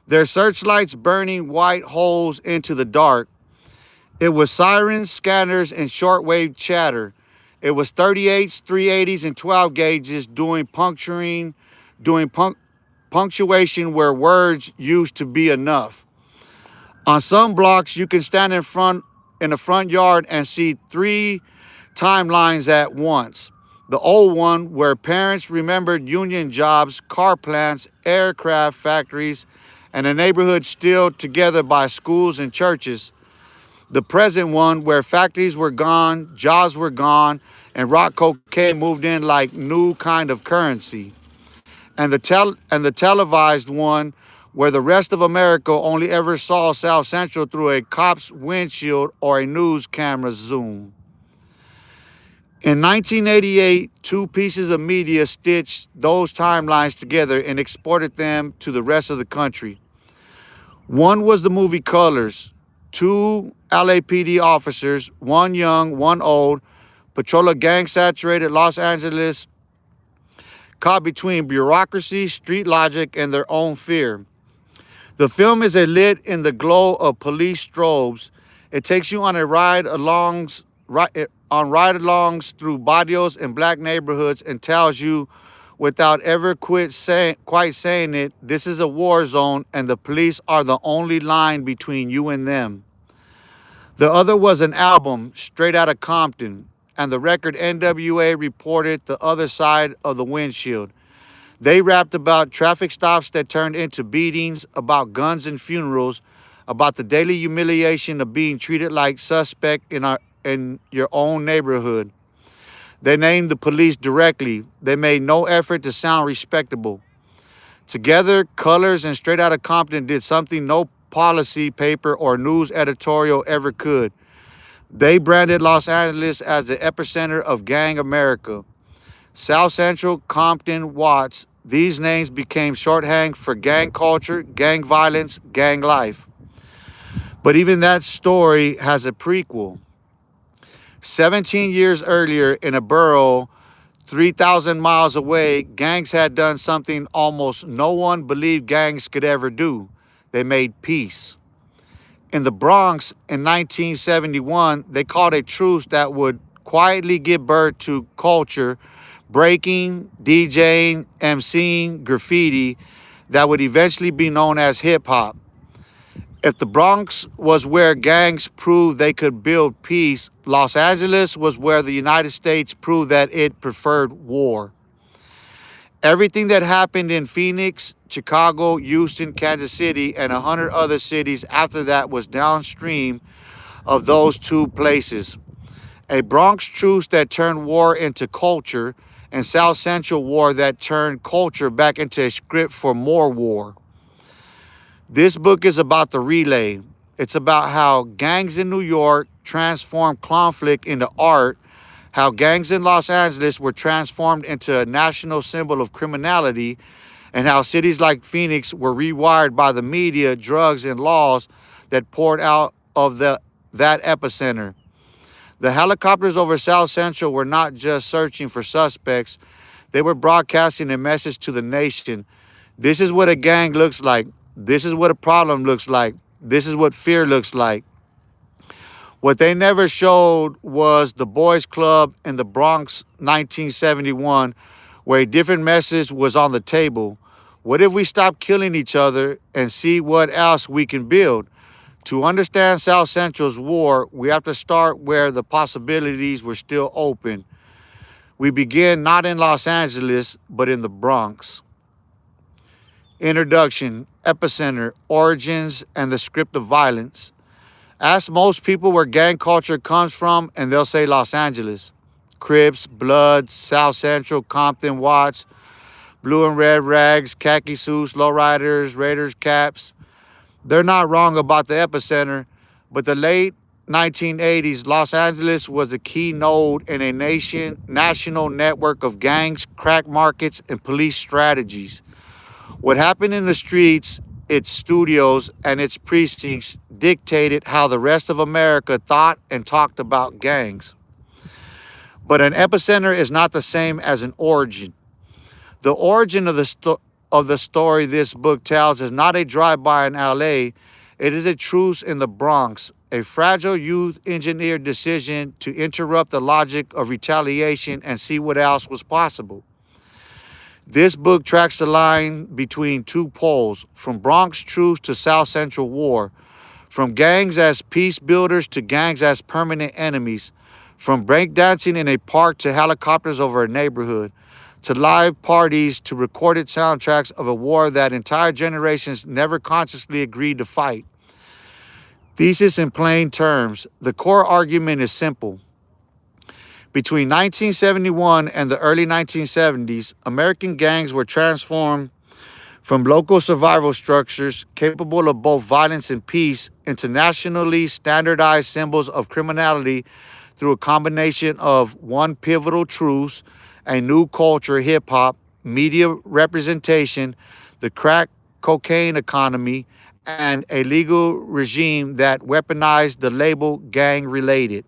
their searchlights burning white holes into the dark. It was sirens, scanners, and shortwave chatter. It was 38s, 380s, and 12 gauges doing punctuation where words used to be enough. On some blocks, you can stand in the front yard and see 3 timelines at once. The old one, where parents remembered union jobs, car plants, aircraft factories, and a neighborhood still together by schools and churches. The present one, where factories were gone, jobs were gone, and rock cocaine moved in like new kind of currency. And the televised one, where the rest of America only ever saw South Central through a cop's windshield or a news camera zoom. In 1988, 2 pieces of media stitched those timelines together and exported them to the rest of the country. One was the movie Colors. 2 LAPD officers, one young, one old, patrol a gang-saturated Los Angeles, caught between bureaucracy, street logic, and their own fear. The film is lit in the glow of police strobes. It takes you on a ride-alongs through barrios and black neighborhoods and tells you, without ever quite saying it, this is a war zone and the police are the only line between you and them. The other was an album, Straight Outta Compton, and the record NWA reported the other side of the windshield. They rapped about traffic stops that turned into beatings, about guns and funerals, about the daily humiliation of being treated like suspect in your own neighborhood. They named the police directly. They made no effort to sound respectable. Together, Colors and Straight Outta Compton did something no policy paper or news editorial ever could. They branded Los Angeles as the epicenter of gang America. South Central, Compton, Watts, these names became shorthand for gang culture, gang violence, gang life. But even that story has a prequel. 17 years earlier, in a borough 3,000 miles away, gangs had done something almost no one believed gangs could ever do. They made peace. In the Bronx in 1971, they called a truce that would quietly give birth to culture, breaking, DJing, MCing, graffiti, that would eventually be known as hip-hop. If the Bronx was where gangs proved they could build peace, Los Angeles was where the United States proved that it preferred war. Everything that happened in Phoenix, Chicago, Houston, Kansas City, and 100 other cities after that was downstream of those 2 places. A Bronx truce that turned war into culture, and South Central war that turned culture back into a script for more war. This book is about the relay. It's about how gangs in New York transformed conflict into art, how gangs in Los Angeles were transformed into a national symbol of criminality, and how cities like Phoenix were rewired by the media, drugs, and laws that poured out of that epicenter. The helicopters over South Central were not just searching for suspects, they were broadcasting a message to the nation. This is what a gang looks like. This is what a problem looks like. This is what fear looks like. What they never showed was the boys club in the Bronx 1971, where a different message was on the table. What if we stop killing each other and see what else we can build? To understand South Central's war, we have to start where the possibilities were still open. We begin not in Los Angeles, but in the Bronx. Introduction, epicenter, origins, and the script of violence. Ask most people where gang culture comes from, and they'll say Los Angeles. Crips, Bloods, South Central, Compton, Watts, blue and red rags, khaki suits, lowriders, Raiders caps. They're not wrong about the epicenter, but the late 1980s, Los Angeles was a key node in a national network of gangs, crack markets, and police strategies. What happened in the streets, its studios, and its precincts dictated how the rest of America thought and talked about gangs. But an epicenter is not the same as an origin. The origin of the story this book tells is not a drive-by in LA. It is a truce in the Bronx, a fragile youth-engineered decision to interrupt the logic of retaliation and see what else was possible. This book tracks the line between two poles, from Bronx truce to South Central war, from gangs as peace builders to gangs as permanent enemies, from breakdancing in a park to helicopters over a neighborhood, to live parties to recorded soundtracks of a war that entire generations never consciously agreed to fight. Thesis in plain terms, the core argument is simple. Between 1971 and the early 1970s, American gangs were transformed from local survival structures capable of both violence and peace into nationally standardized symbols of criminality through a combination of one pivotal truce, a new culture, hip-hop, media representation, the crack cocaine economy, and a legal regime that weaponized the label gang-related.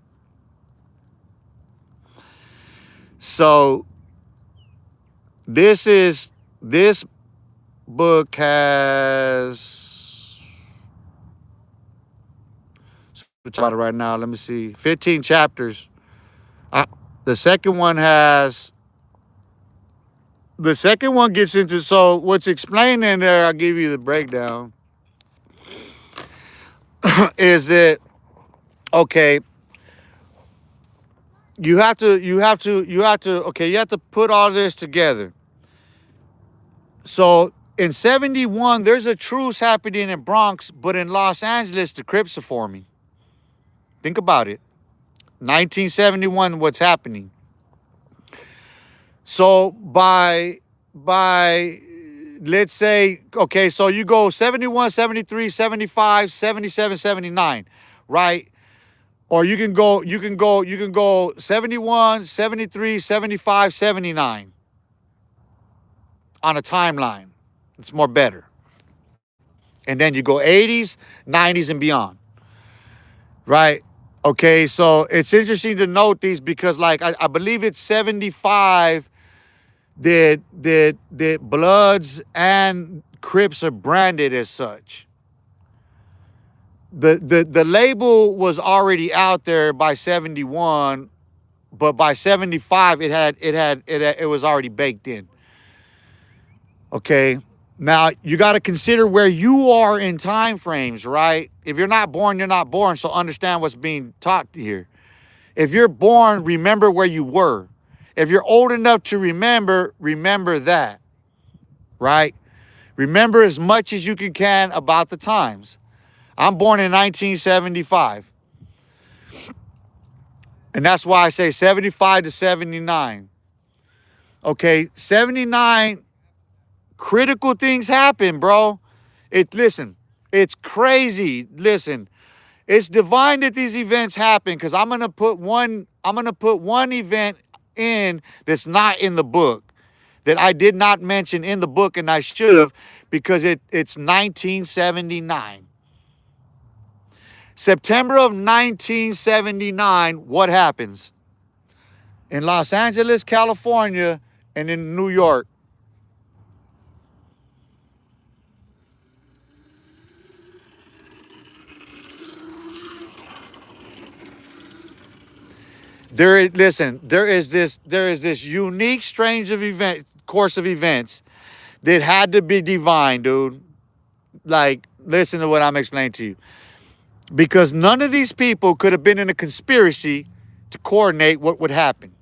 So this book has, about it right now, let me see, 15 chapters. The second one gets into, so what's explained in there, I'll give you the breakdown, is that, okay, you have to put all this together. So in 71, there's a truce happening in Bronx, but in Los Angeles, the Crips are forming. Think about it. 1971, what's happening? So by let's say, okay, so you go 71, 73, 75, 77, 79, right? Or you can go 71, 73, 75, 79 on a timeline. It's more better. And then you go 80s, 90s, and beyond. Right? Okay, so it's interesting to note these because, like, I believe it's 75 that Bloods and Crips are branded as such. The label was already out there by 71, but by 75 it was already baked in. Okay, now you got to consider where you are in time frames, right? If you're not born, you're not born. So understand what's being taught here. If you're born, remember where you were. If you're old enough to remember that, right? Remember as much as you can about the times. I'm born in 1975. And that's why I say 75 to 79. Okay, 79, critical things happen, bro. Listen, it's crazy. Listen, It's divine that these events happen because I'm gonna put one event in that's not in the book that I did not mention in the book and I should have because it's 1979. September of 1979, what happens? In Los Angeles, California, and in New York. There is this unique course of events that had to be divine, dude. Like, listen to what I'm explaining to you. Because none of these people could have been in a conspiracy to coordinate what would happen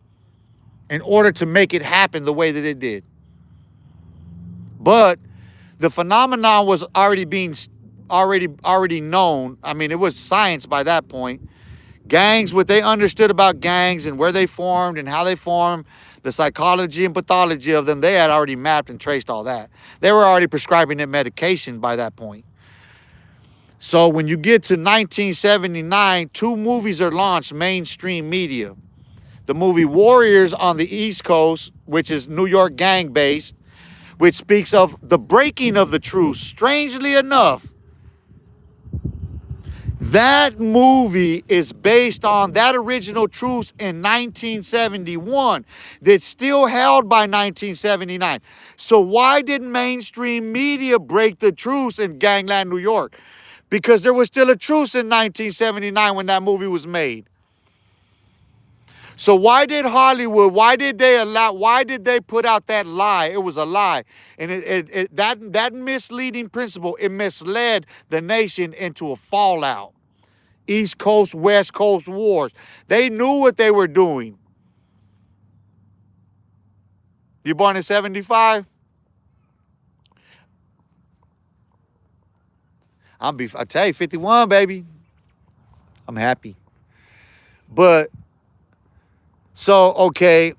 in order to make it happen the way that it did. But the phenomenon was already known. I mean, it was science by that point. Gangs, what they understood about gangs and where they formed and how they formed, the psychology and pathology of them, they had already mapped and traced all that. They were already prescribing it medication by that point. So when you get to 1979, two movies are launched, mainstream media. The movie Warriors on the East Coast, which is New York gang based, which speaks of the breaking of the truce. Strangely enough, that movie is based on that original truce in 1971 that's still held by 1979. So why didn't mainstream media break the truce in Gangland, New York? Because there was still a truce in 1979 when that movie was made. So why did Hollywood, why did they put out that lie? It was a lie. And that misleading principle, it misled the nation into a fallout. East Coast, West Coast wars. They knew what they were doing. You born in 75? I tell you, 51, baby. I'm happy. But, so, okay,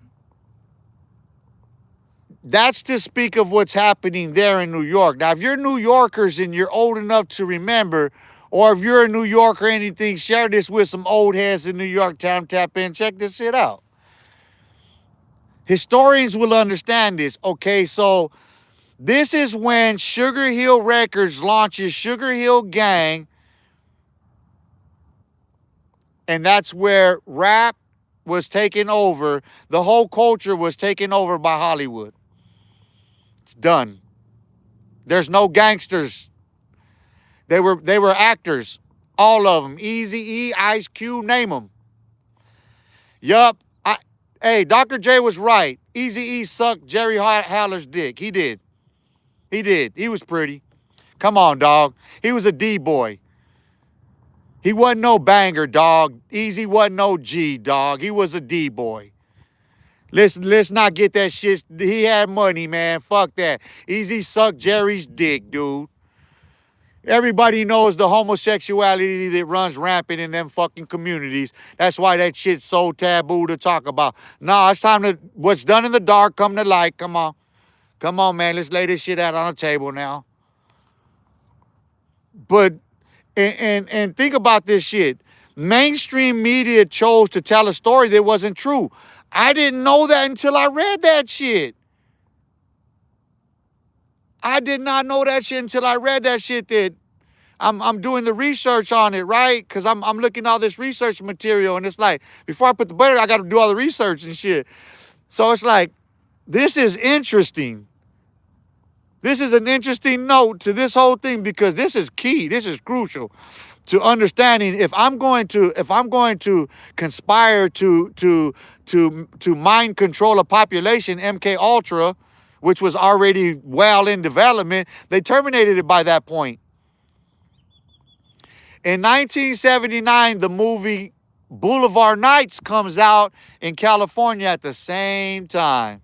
that's to speak of what's happening there in New York. Now, if you're New Yorkers and you're old enough to remember, or if you're a New Yorker or anything, share this with some old heads in New York town, tap in, check this shit out. Historians will understand this. Okay, so this is when Sugar Hill Records launches Sugar Hill Gang, and that's where rap was taken over. The whole culture was taken over by Hollywood. It's done. There's no gangsters. They were actors, all of them. Eazy-E, Ice Cube, name them. Yup. Hey, Dr. J was right. Eazy-E sucked Jerry Haller's dick. He did. He did. He was pretty. Come on, dog. He was a D-boy. He wasn't no banger, dog. Easy wasn't no G, dog. He was a D-boy. Let's not get that shit. He had money, man. Fuck that. Easy sucked Jerry's dick, dude. Everybody knows the homosexuality that runs rampant in them fucking communities. That's why that shit's so taboo to talk about. Nah, it's time to, what's done in the dark come to light. Come on. Come on, man. Let's lay this shit out on the table now. But, and think about this shit. Mainstream media chose to tell a story that wasn't true. I didn't know that until I read that shit. I did not know that shit until I read that shit that I'm doing the research on it, right? Because I'm looking at all this research material, and it's like, before I put the butter, I got to do all the research and shit. So it's like, this is interesting. This is an interesting note to this whole thing because this is key. This is crucial to understanding if I'm going to conspire to mind control a population, MK Ultra, which was already well in development, they terminated it by that point. In 1979, the movie Boulevard Nights comes out in California at the same time.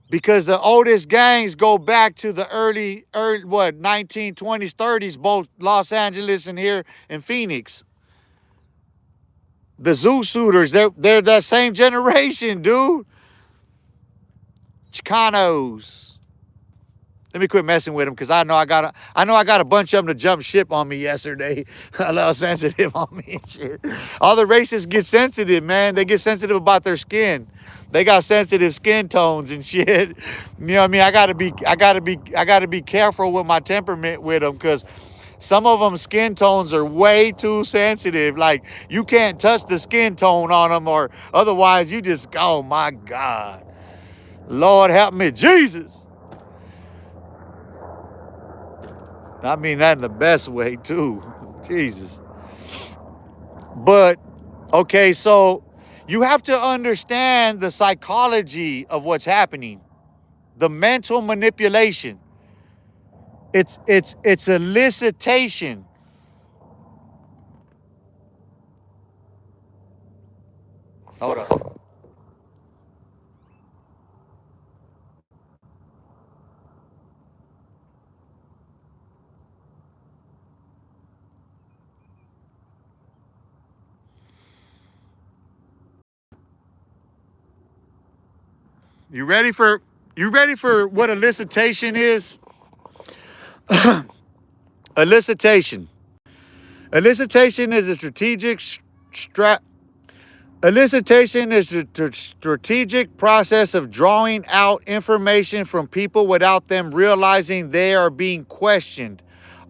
Because the oldest gangs go back to the early 1920s, 30s, both Los Angeles and here in Phoenix. The Zoo Suiters, they're that same generation, dude. Chicanos. Let me quit messing with them because I know I got a bunch of them to jump ship on me yesterday. A little sensitive on me and shit. All the racists get sensitive, man. They get sensitive about their skin. They got sensitive skin tones and shit. You know what I mean? I gotta be careful with my temperament with them because some of them skin tones are way too sensitive. Like you can't touch the skin tone on them, or otherwise you just, oh my God, Lord help me, Jesus. I mean that in the best way too. Jesus. But okay, so you have to understand the psychology of what's happening. The mental manipulation. It's elicitation. Hold up. You ready for what elicitation is? Elicitation. Elicitation is a strat Elicitation is the strategic process of drawing out information from people without them realizing they are being questioned,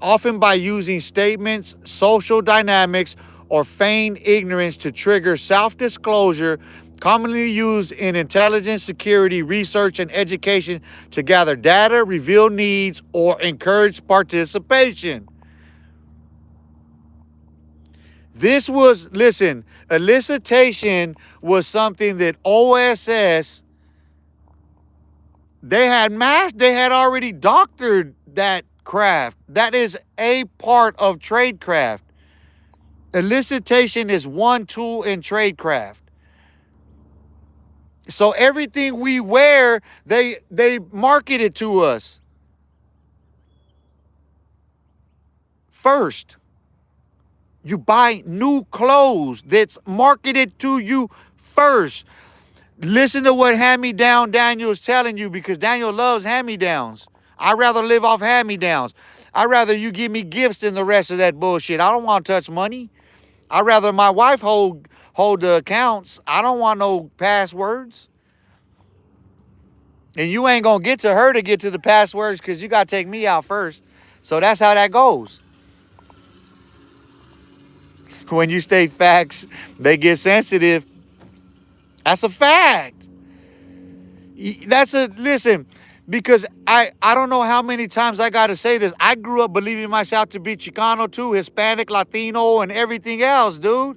often by using statements, social dynamics, or feigned ignorance to trigger self-disclosure, commonly used in intelligence, security, research, and education to gather data, reveal needs, or encourage participation. Listen, elicitation was something that OSS, they had already doctored that craft. That is a part of tradecraft. Elicitation is one tool in tradecraft. So everything we wear, they market it to us first. You buy new clothes that's marketed to you first. Listen to what hand-me-down Daniel is telling you, because Daniel loves hand-me-downs. I'd rather live off hand-me-downs. I'd rather you give me gifts than the rest of that bullshit. I don't want to touch money. I'd rather my wife hold the accounts. I don't want no passwords. And you ain't going to get to her to get to the passwords because you got to take me out first. So that's how that goes. When you state facts, they get sensitive. That's a fact. Listen, because I don't know how many times I got to say this. I grew up believing myself to be Chicano too, Hispanic, Latino, and everything else, dude.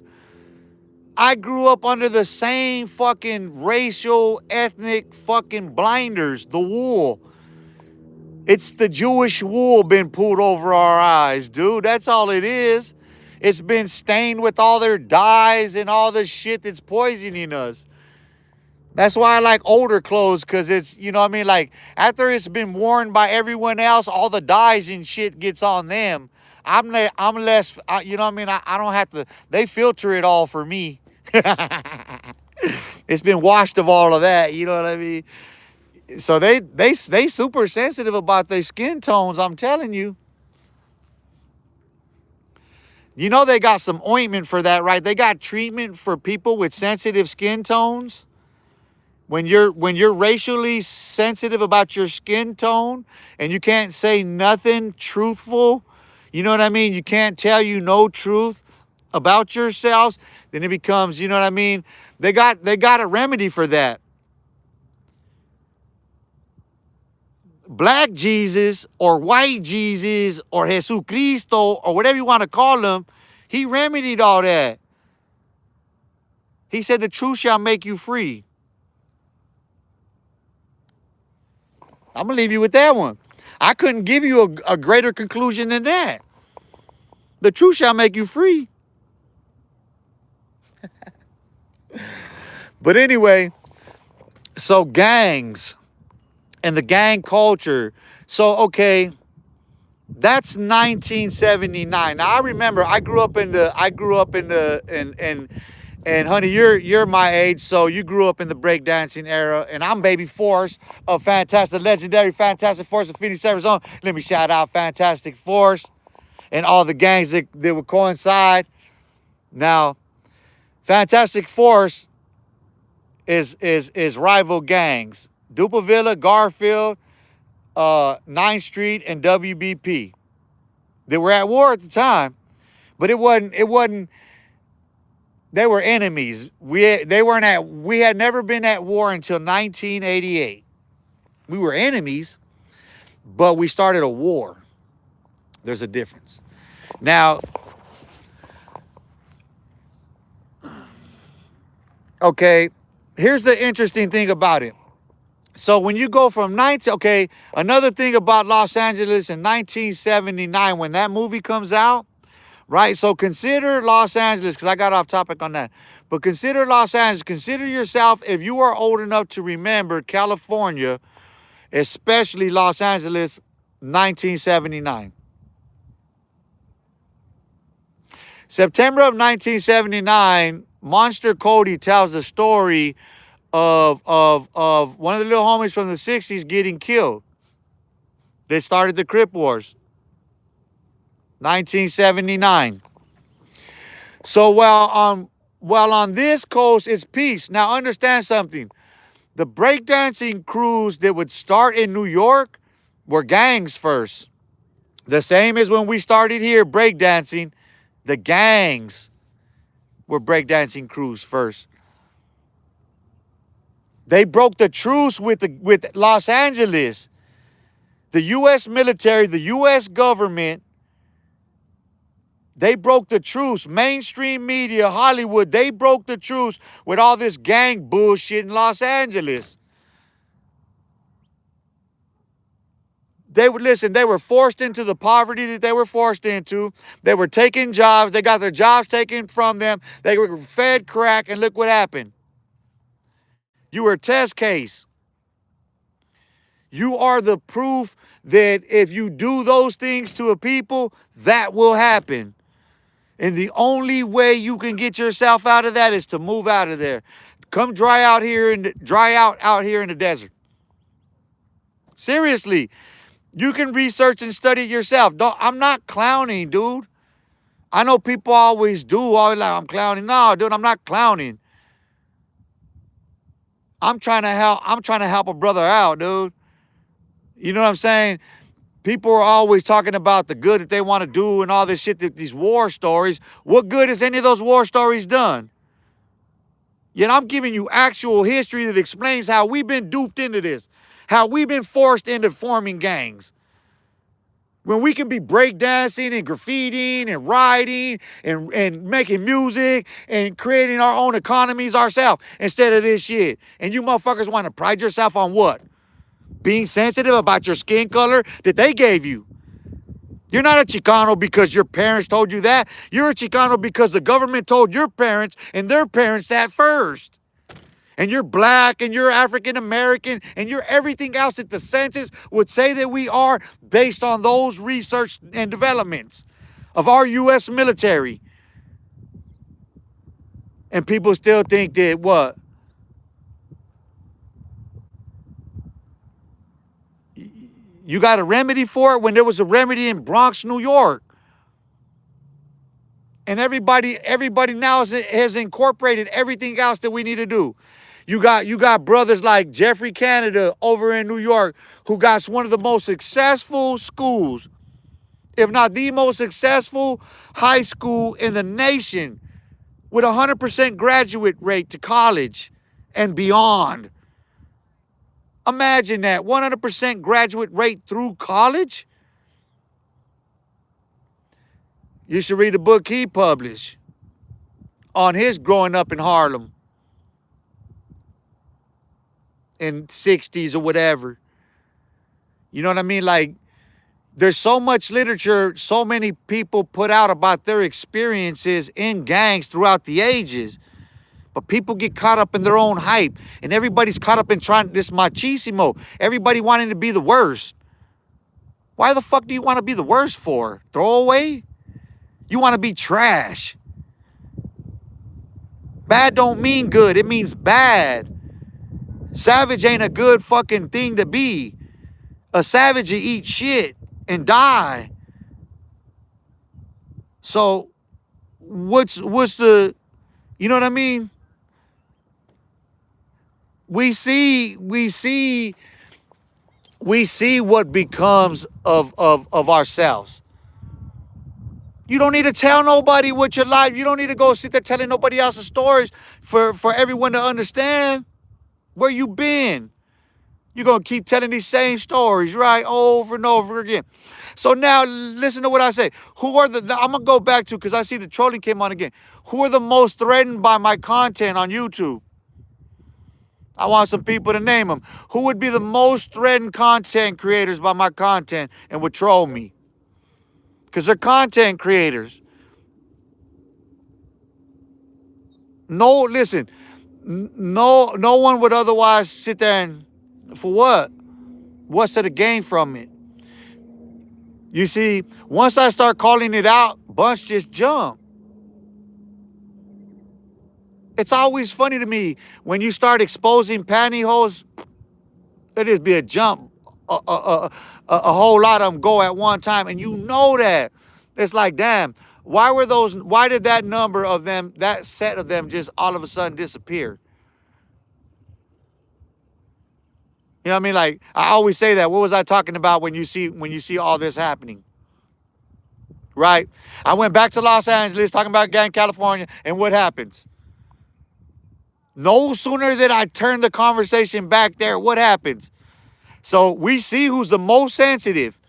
I grew up under the same fucking racial, ethnic fucking blinders, the wool. It's the Jewish wool been pulled over our eyes, dude. That's all it is. It's been stained with all their dyes and all the shit that's poisoning us. That's why I like older clothes, because it's, you know what I mean? Like, after it's been worn by everyone else, all the dyes and shit gets on them. I'm less, you know what I mean? I don't have to, they filter it all for me. It's been washed of all of that, you know what I mean? So they super sensitive about their skin tones, I'm telling you. You know they got some ointment for that, right? They got treatment for people with sensitive skin tones. When you're racially sensitive about your skin tone and you can't say nothing truthful, you know what I mean? You can't tell you no truth about yourselves, then it becomes, you know what I mean? They got a remedy for that. Black Jesus or white Jesus or Jesucristo or whatever you want to call him, he remedied all that. He said the truth shall make you free. I'm going to leave you with that one. I couldn't give you a greater conclusion than that. The truth shall make you free. But anyway, so gangs and the gang culture. So, okay, that's 1979. Now, I remember I grew up in And honey, you're my age, so you grew up in the breakdancing era, and I'm baby Force of Fantastic, legendary Fantastic Force of Phoenix, Arizona. Let me shout out Fantastic Force and all the gangs that would coincide. Now, Fantastic Force is rival gangs: Dupovilla, Garfield, 9th Street, and WBP. They were at war at the time, but it wasn't. They were enemies. We had never been at war until 1988. We were enemies, but we started a war. There's a difference. Now, okay, here's the interesting thing about it. So when you go from another thing about Los Angeles in 1979, when that movie comes out, right? So consider Los Angeles, because I got off topic on that. But consider Los Angeles. Consider yourself, if you are old enough to remember California, especially Los Angeles, 1979. September of 1979, Monster Cody tells the story of one of the little homies from the 60s getting killed. They started the Crip Wars. 1979. So while on this coast it's peace. Now understand something. The breakdancing crews that would start in New York were gangs first. The same as when we started here breakdancing, the gangs were breakdancing crews first. They broke the truce with Los Angeles. The U.S. military, the U.S. government, they broke the truce. Mainstream media, Hollywood, they broke the truce with all this gang bullshit in Los Angeles. They were forced into the poverty that they were forced into. They were taking jobs. They got their jobs taken from them. They were fed crack, and look what happened. You were a test case. You are the proof that if you do those things to a people, that will happen. And the only way you can get yourself out of that is to move out of there. Come dry out here in the desert. Seriously, you can research and study it yourself. I'm not clowning, dude. I know people always always like, I'm clowning. No, dude, I'm not clowning. I'm trying to help a brother out, dude. You know what I'm saying? People are always talking about the good that they want to do and all this shit, these war stories. What good has any of those war stories done? Yet I'm giving you actual history that explains how we've been duped into this, how we've been forced into forming gangs. When we can be breakdancing and graffitiing and writing and making music and creating our own economies ourselves instead of this shit. And you motherfuckers want to pride yourself on what? Being sensitive about your skin color that they gave you. You're not a Chicano because your parents told you that. You're a Chicano because the government told your parents and their parents that first. And you're black and you're African American and you're everything else that the census would say that we are based on those research and developments of our U.S. military. And people still think that what? You got a remedy for it when there was a remedy in Bronx, New York. And everybody now has incorporated everything else that we need to do. You got brothers like Jeffrey Canada over in New York who got one of the most successful schools, if not the most successful high school in the nation, with 100% graduate rate to college and beyond. Imagine that, 100% graduate rate through college. You should read the book he published on his growing up in Harlem in 60s or whatever. You know what I mean? Like, there's so much literature, so many people put out about their experiences in gangs throughout the ages. But people get caught up in their own hype. And everybody's caught up in trying this machismo. Everybody wanting to be the worst. Why the fuck do you want to be the worst for? Throwaway? You want to be trash. Bad don't mean good. It means bad. Savage ain't a good fucking thing to be. A savage, you eat shit and die. So what's the, you know what I mean? We see what becomes of ourselves. You don't need to tell nobody what your life. You don't need to go sit there telling nobody else's stories for everyone to understand where you been. You're going to keep telling these same stories, right? Over and over again. So now listen to what I say. Who are the, I'm going to go back to, because I see the trolling came on again. Who are the most threatened by my content on YouTube? I want some people to name them. Who would be the most threatened content creators by my content and would troll me? Because they're content creators. No, listen, no one would otherwise sit there and, for what? What's to the gain from it? You see, once I start calling it out, bunch just jump. It's always funny to me when you start exposing pantyhose. There just be a jump, a whole lot of them go at one time, and you know that. It's like, damn, why did that number of them, that set of them just all of a sudden disappear? You know what I mean? Like, I always say that. What was I talking about when you see all this happening? Right? I went back to Los Angeles talking about gang California, and what happens? No sooner did I turn the conversation back there, what happens? So we see who's the most sensitive.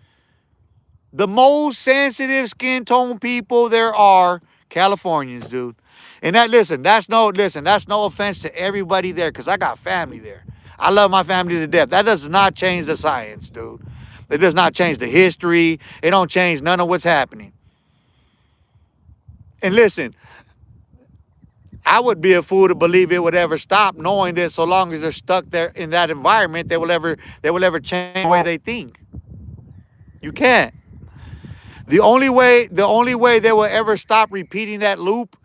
The most sensitive skin tone people there are Californians, dude. And that's no offense to everybody there, because I got family there. I love my family to death. That does not change the science, dude. It does not change the history. It don't change none of what's happening. And listen, I would be a fool to believe it would ever stop, knowing that so long as they're stuck there in that environment, they will ever change the way they think. You can't. The only way they will ever stop repeating that loop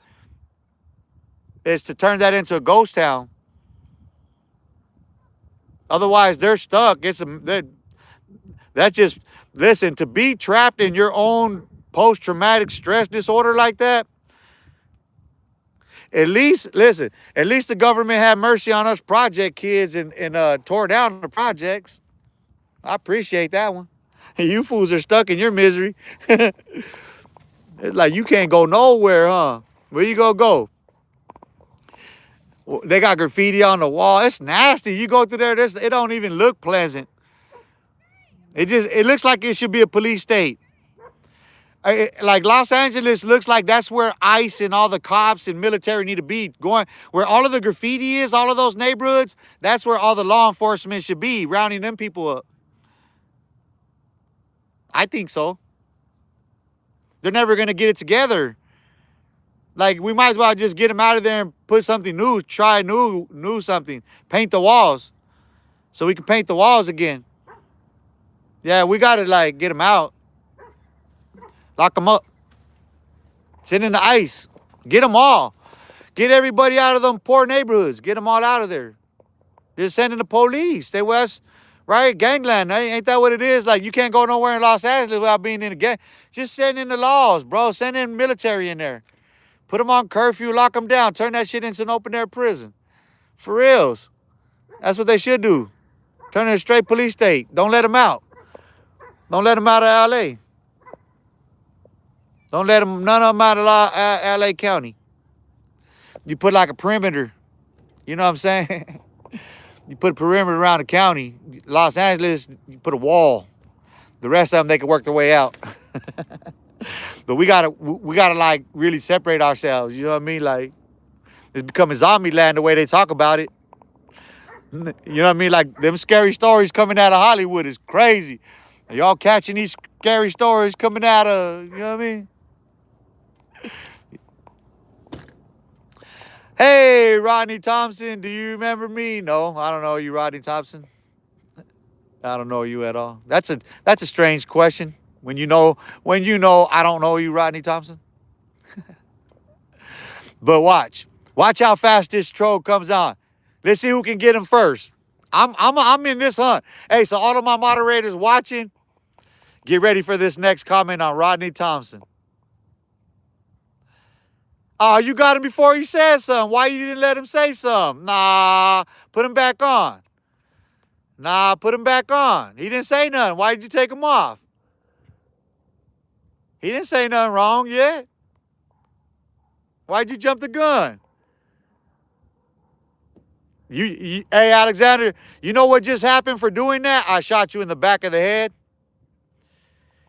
is to turn that into a ghost town. Otherwise, they're stuck. That's just, listen, to be trapped in your own post-traumatic stress disorder like that, at least the government had mercy on us project kids and tore down the projects. I appreciate that one. You fools are stuck in your misery. It's like you can't go nowhere, huh? Where you gonna go? They got graffiti on the wall. It's nasty. You go through there, it don't even look pleasant. It looks like it should be a police state. Like Los Angeles looks like that's where ICE and all the cops and military need to be going. Where all of the graffiti is, all of those neighborhoods, that's where all the law enforcement should be, rounding them people up. I think so. They're never going to get it together. Like, we might as well just get them out of there and put something new, try new something. Paint the walls so we can paint the walls again. Yeah, we got to, like, get them out. Lock them up. Send in the ICE. Get them all. Get everybody out of them poor neighborhoods. Get them all out of there. Just send in the police. Stay west, right? Gangland. Ain't that what it is? Like, you can't go nowhere in Los Angeles without being in a gang. Just send in the laws, bro. Send in military in there. Put them on curfew. Lock them down. Turn that shit into an open-air prison. For reals. That's what they should do. Turn it a straight police state. Don't let them out. Don't let them out of L.A. Don't let them, none of them out of L.A. County. You put like a perimeter. You know what I'm saying? You put a perimeter around the county. Los Angeles, you put a wall. The rest of them, they can work their way out. But we gotta like really separate ourselves. You know what I mean? Like, it's becoming zombie land the way they talk about it. You know what I mean? Like, them scary stories coming out of Hollywood is crazy. Are y'all catching these scary stories coming out of, you know what I mean? Hey, Rodney Thompson, do you remember me? No, I don't know you, Rodney Thompson. I don't know you at all. That's a strange question. When you know I don't know you, Rodney Thompson. But watch. Watch how fast this troll comes on. Let's see who can get him first. I'm in this hunt. Hey, so all of my moderators watching, get ready for this next comment on Rodney Thompson. Oh, you got him before he said something. Why you didn't let him say something? Nah, put him back on. Nah, put him back on. He didn't say nothing. Why did you take him off? He didn't say nothing wrong yet. Why'd you jump the gun? Hey, Alexander, you know what just happened for doing that? I shot you in the back of the head.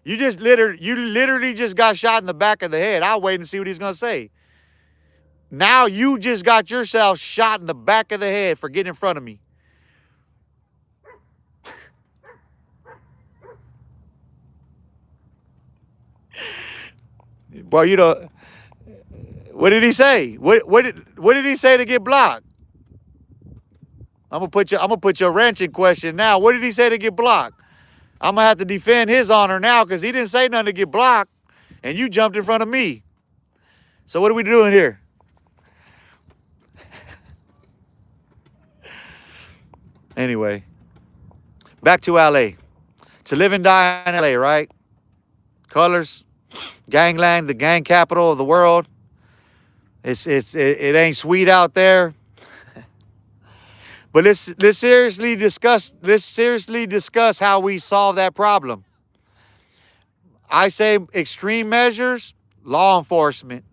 You literally just got shot in the back of the head. I'll wait and see what he's going to say. Now you just got yourself shot in the back of the head for getting in front of me. Well, you know, what did he say? What did he say to get blocked? I'm gonna put your wrench in question now. What did he say to get blocked? I'm gonna have to defend his honor now because he didn't say nothing to get blocked, and you jumped in front of me. So what are we doing here? Anyway, back to LA. To live and die in LA, right? Colors, gangland, the gang capital of the world. It ain't sweet out there. But let's seriously discuss how we solve that problem. I say extreme measures, law enforcement.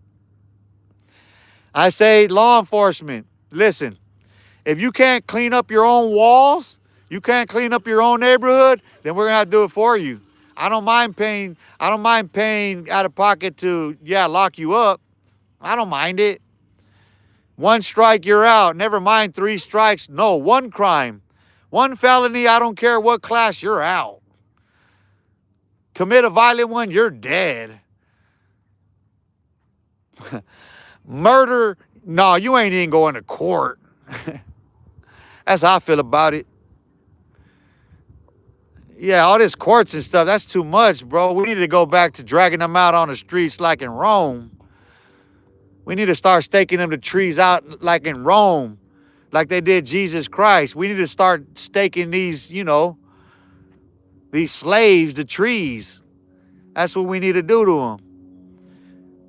I say law enforcement. Listen, if you can't clean up your own walls, you can't clean up your own neighborhood, then we're gonna have to do it for you. I don't mind paying out of pocket to lock you up. I don't mind it. One strike, you're out. Never mind 3 strikes. No, 1 crime. 1 felony, I don't care what class, you're out. Commit a violent one, you're dead. Murder, no, you ain't even going to court. That's how I feel about it. Yeah, all this courts and stuff, that's too much, bro. We need to go back to dragging them out on the streets like in Rome. We need to start staking them to trees out like in Rome, like they did Jesus Christ. We need to start staking these, these slaves to trees. That's what we need to do to them.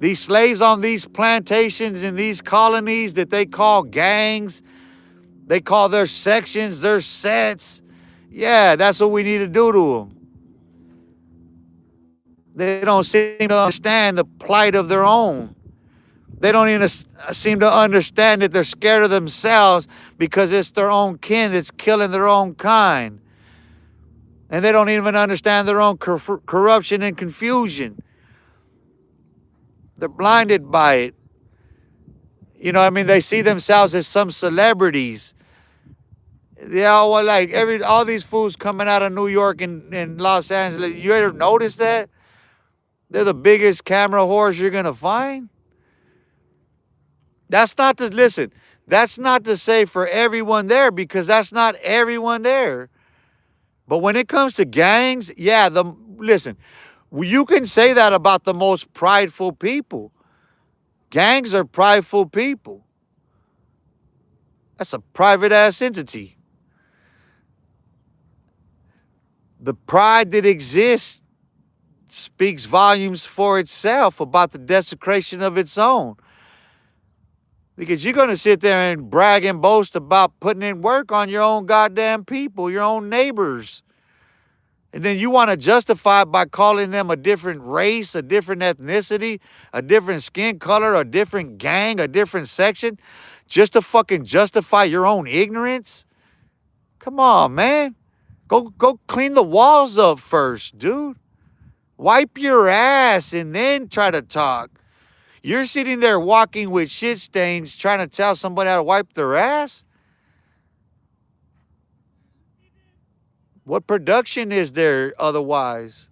These slaves on these plantations and these colonies that they call gangs, they call their sections, their sets. Yeah, that's what we need to do to them. They don't seem to understand the plight of their own. They don't even seem to understand that they're scared of themselves because it's their own kin that's killing their own kind. And they don't even understand their own corruption and confusion. They're blinded by it. They see themselves as some celebrities. Yeah, well, like all these fools coming out of New York and Los Angeles, you ever notice that? They're the biggest camera whores you're going to find. That's not to say for everyone there, because that's not everyone there. But when it comes to gangs, listen, you can say that about the most prideful people. Gangs are prideful people. That's a private ass entity. The pride that exists speaks volumes for itself about the desecration of its own. Because you're going to sit there and brag and boast about putting in work on your own goddamn people, your own neighbors. And then you want to justify it by calling them a different race, a different ethnicity, a different skin color, a different gang, a different section, just to fucking justify your own ignorance? Come on, man. Go clean the walls up first, dude. Wipe your ass and then try to talk. You're sitting there walking with shit stains trying to tell somebody how to wipe their ass? What production is there otherwise?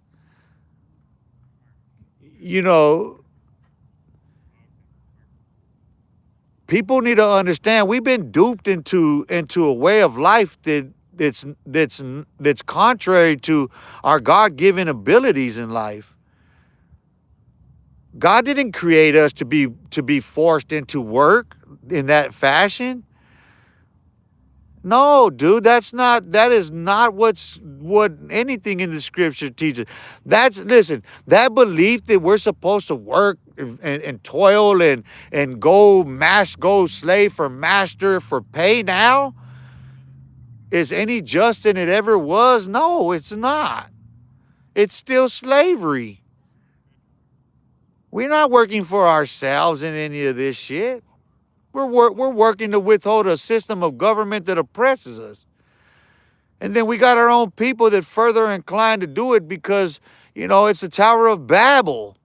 People need to understand we've been duped into a way of life that's contrary to our God-given abilities in life. God didn't create us to be forced into work. in that fashion? No, dude, that is not what anything in the scripture teaches. Listen, that belief that we're supposed to work and toil and go slave for master for pay now is any just than it ever was. No, it's not. It's still slavery. We're not working for ourselves in any of this shit. We're working to withhold a system of government that oppresses us. And then we got our own people that further inclined to do it because, it's a Tower of Babel.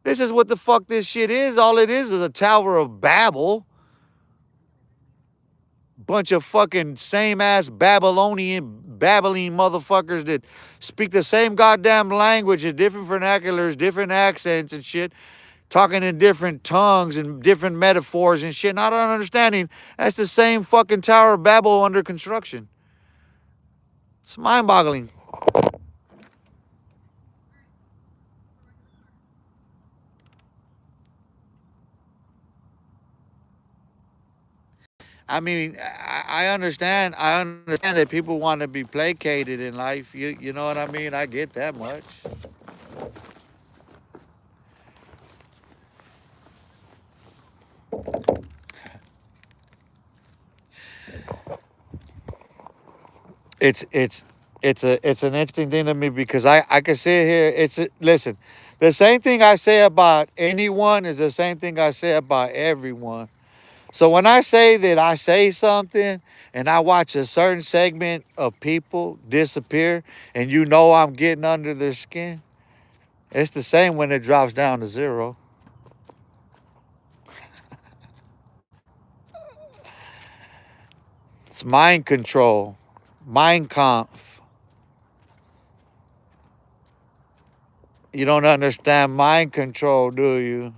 This is what the fuck this shit is. All it is a Tower of Babel. Bunch of fucking same ass babbling motherfuckers that speak the same goddamn language in different vernaculars, different accents and shit, talking in different tongues and different metaphors and shit. Not understanding that's the same fucking Tower of Babel under construction. It's mind-boggling. I mean, I understand. I understand that people want to be placated in life. You know what I mean? I get that much. It's an interesting thing to me because I can sit here. Listen, the same thing I say about anyone is the same thing I say about everyone. So when I say that I say something and I watch a certain segment of people disappear and I'm getting under their skin, it's the same when it drops down to zero. It's mind control, mind conf. You don't understand mind control, do you?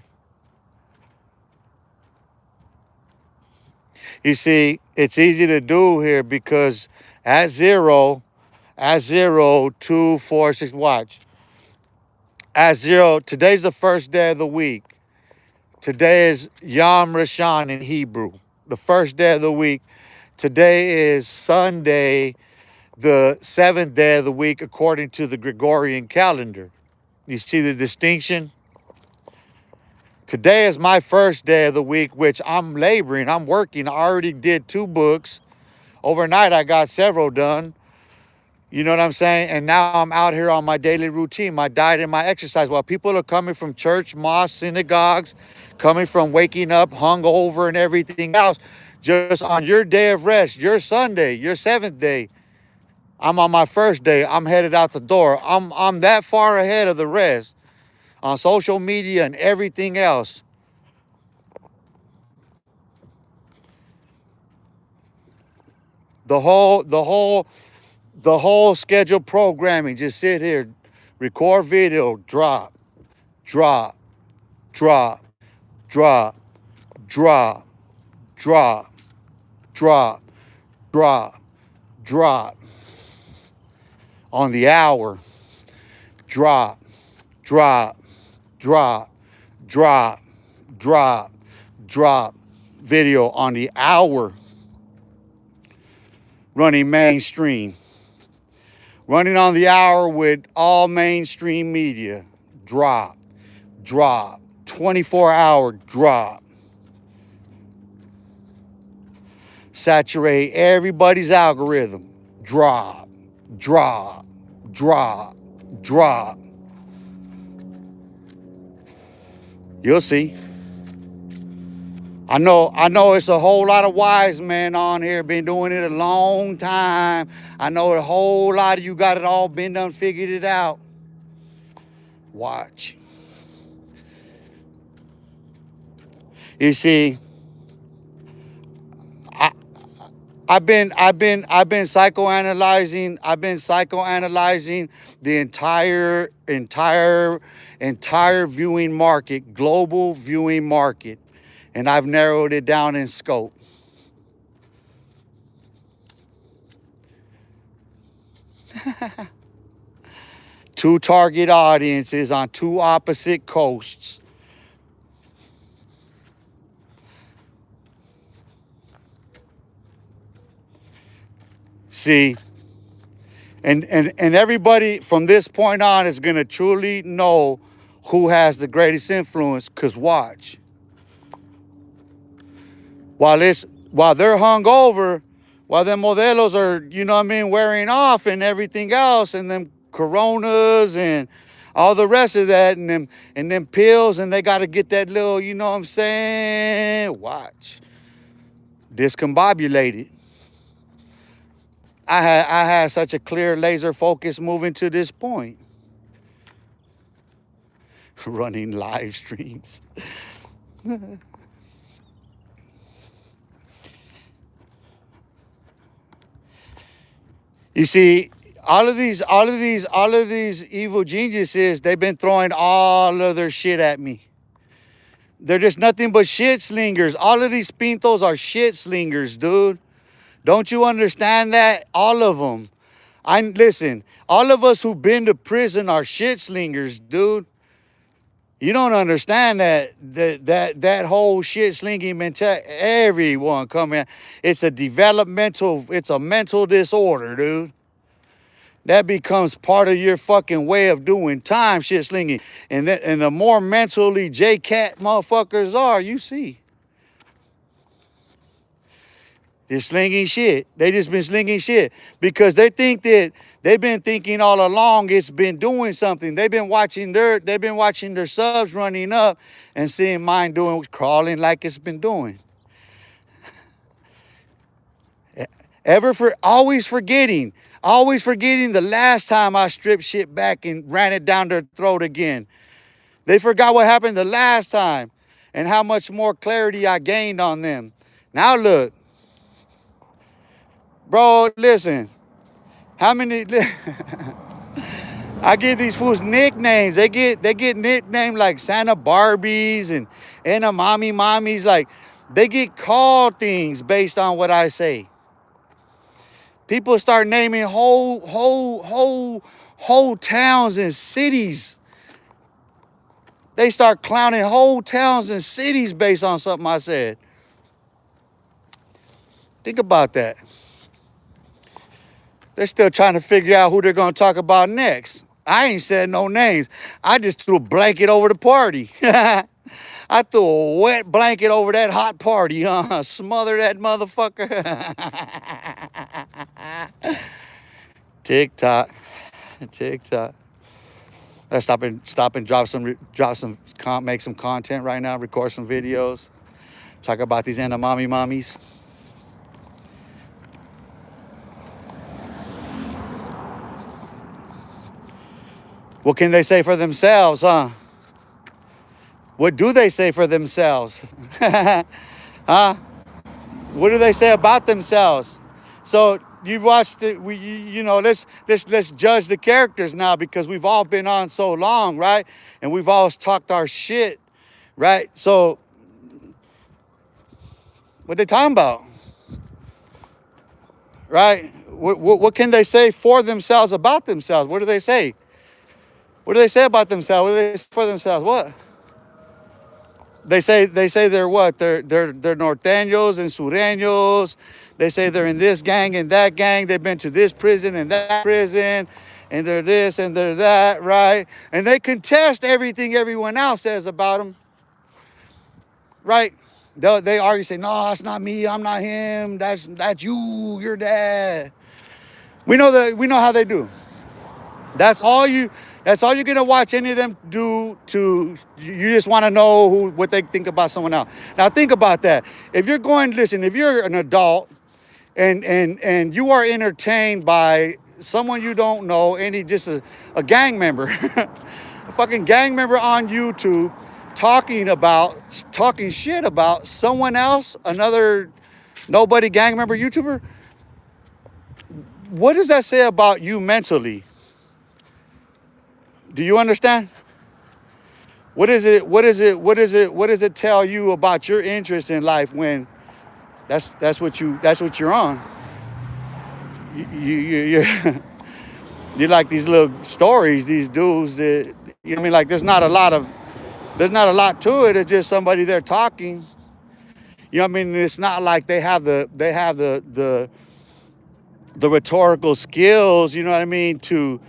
You see, it's easy to do here because at zero, 2, 4, 6, watch. At zero, today's the first day of the week. Today is Yom Rishon in Hebrew, the first day of the week. Today is Sunday, the 7th day of the week, according to the Gregorian calendar. You see the distinction? Today is my first day of the week, which I'm laboring, I'm working. I already did 2 books. Overnight, I got several done. You know what I'm saying? And now I'm out here on my daily routine, my diet and my exercise. While people are coming from church, mosques, synagogues, coming from waking up hungover and everything else, just on your day of rest, your Sunday, your 7th day, I'm on my first day. I'm headed out the door. I'm that far ahead of the rest on social media and everything else. The whole scheduled programming. Just sit here, record video, drop, drop, drop, drop, drop, drop, drop, drop, drop. On the hour, drop, drop, drop, drop, drop, drop. Video on the hour. Running mainstream. Running on the hour with all mainstream media. Drop, drop, 24-hour drop. Saturate everybody's algorithm. Drop, drop, drop, drop. You'll see. I know it's a whole lot of wise men on here, been doing it a long time. I know a whole lot of you got it all been done, figured it out. Watch. You see, I've been psychoanalyzing the entire viewing market, global viewing market, and I've narrowed it down in scope. Two target audiences on 2 opposite coasts. See, and everybody from this point on is gonna truly know who has the greatest influence. Cause watch, while they're hung over, while them modelos are, you know what I mean, wearing off and everything else, and them coronas and all the rest of that, and them pills, and they got to get that little, you know what I'm saying? Watch, discombobulated. I had such a clear laser focus moving to this point. Running live streams. You see, all of these evil geniuses, they've been throwing all of their shit at me. They're just nothing but shit slingers. All of these pintos are shit slingers, dude. Don't you understand that? All of them. Listen, all of us who've been to prison are shit slingers, dude. You don't understand that whole shit slinging mentality. Everyone coming. It's a mental disorder, dude. That becomes part of your fucking way of doing time, shit slinging. And the more mentally J-Cat motherfuckers are, you see. They're slinging shit. They just been slinging shit because they think that they've been thinking all along it's been doing something. They've been watching their subs running up and seeing mine crawling like it's been doing. Always forgetting the last time I stripped shit back and ran it down their throat again. They forgot what happened the last time and how much more clarity I gained on them. Now look. Bro, listen. How many I give these fools nicknames. They get nicknamed like Santa Barbies and Anna Mommies. Like, they get called things based on what I say. People start naming whole towns and cities. They start clowning whole towns and cities based on something I said. Think about that. They're still trying to figure out who they're going to talk about next. I ain't said no names. I just threw a blanket over the party. I threw a wet blanket over that hot party, huh? Smother that motherfucker. TikTok. Let's stop and make some content right now, record some videos, talk about these Anamami mommies. What can they say for themselves, huh? What do they say for themselves? Huh? What do they say about themselves? So you've watched it. Let's judge the characters now because we've all been on so long, right? And we've all talked our shit, right? So what they talking about, right? What can they say for themselves about themselves? What do they say? What do they say about themselves? What do they say for themselves? What? They say they're what? They're norteños and sureños. They say they're in this gang and that gang. They've been to this prison and that prison. And they're this and they're that, right? And they contest everything everyone else says about them. Right? They argue, say, no, that's not me. I'm not him. That's you. You're that. We know how they do. That's all you're gonna watch any of them do. You just want to know what they think about someone else. Now think about that. If you're an adult and you are entertained by someone you don't know, just a gang member, a fucking gang member on YouTube talking shit about someone else, another nobody gang member YouTuber, what does that say about you mentally? Do you understand? What does it tell you about your interest in life when that's what you're on? You're like these little stories, these dudes that, you know what I mean, like there's not a lot to it. It's just somebody there talking. You know what I mean? It's not like they have the the rhetorical skills, you know what I mean, to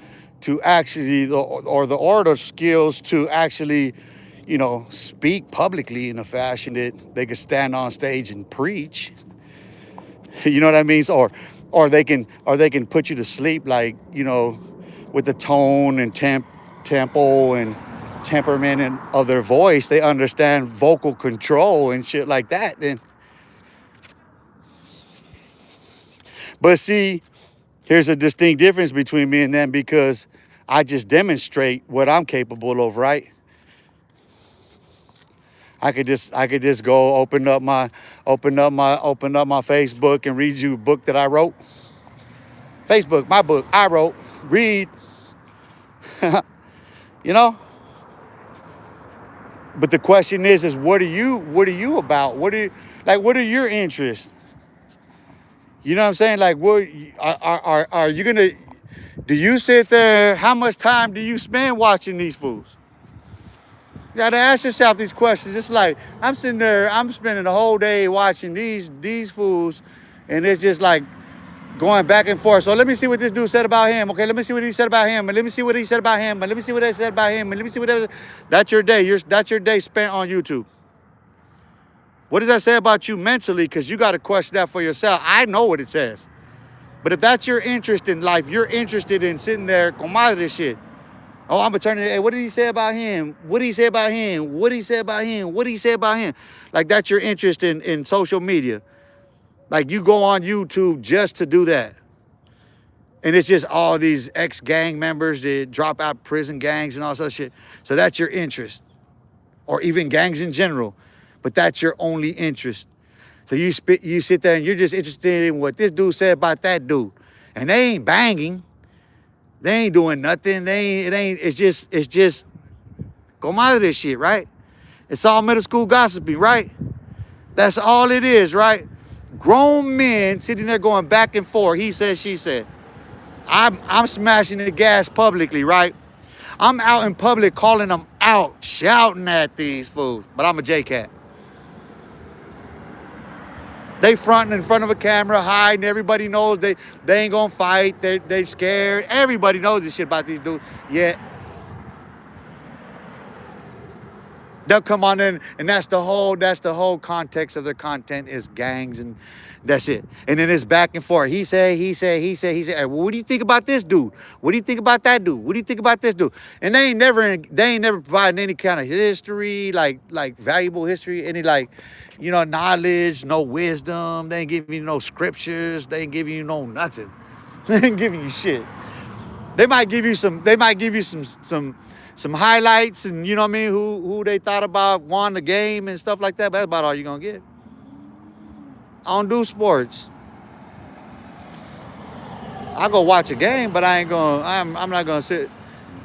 actually or the order skills to actually, speak publicly in a fashion that they could stand on stage and preach. You know what I mean? So, or they can put you to sleep, like, with the tone and tempo and temperament and of their voice. They understand vocal control and shit like that. Then, but see, here's a distinct difference between me and them, because I just demonstrate what I'm capable of, right? I could just go open up my Facebook and read you a book that I wrote. Facebook, my book, I wrote, read, you know. But the question is what are you about? What are your interests? You know what I'm saying? Like, what are you gonna? Do you sit there? How much time do you spend watching these fools? You gotta ask yourself these questions. It's like I'm sitting there, I'm spending the whole day watching these fools, and it's just like going back and forth. So let me see what this dude said about him. Okay, let me see what he said about him, and let me see what he said about him, and let me see what they said about him, and let me see what that was. That's your day. That's your day spent on YouTube. What does that say about you mentally? Because you got to question that for yourself. I know what it says. But if that's your interest in life, you're interested in sitting there, comadre shit. Oh, I'm gonna turn it. Hey, what did he say about him? What did he say about him? What did he say about him? What did he say about him? Like, that's your interest in social media. Like, you go on YouTube just to do that. And it's just all these ex-gang members that drop out prison gangs and all that shit. So that's your interest. Or even gangs in general. But that's your only interest. So you sit there and you're just interested in what this dude said about that dude. And they ain't banging. They ain't doing nothing. It's just comadre shit, right? It's all middle school gossiping, right? That's all it is, right? Grown men sitting there going back and forth. He said, she said. I'm smashing the gas publicly, right? I'm out in public calling them out, shouting at these fools. But I'm a J-Cat. They fronting in front of a camera, hiding. Everybody knows they ain't gonna fight. They scared. Everybody knows this shit about these dudes. Yet they'll come on in, and that's the whole context of their content is gangs, and that's it. And then it's back and forth. He said. Hey, well, what do you think about this dude? What do you think about that dude? What do you think about this dude? And they ain't never providing any kind of history, like valuable history, any knowledge, no wisdom. They ain't giving you no scriptures. They ain't giving you no nothing. They ain't giving you shit. They might give you some highlights, and you know what I mean, who they thought about won the game and stuff like that. But that's about all you're gonna get. I don't do sports. I'll go watch a game, but I'm not gonna sit.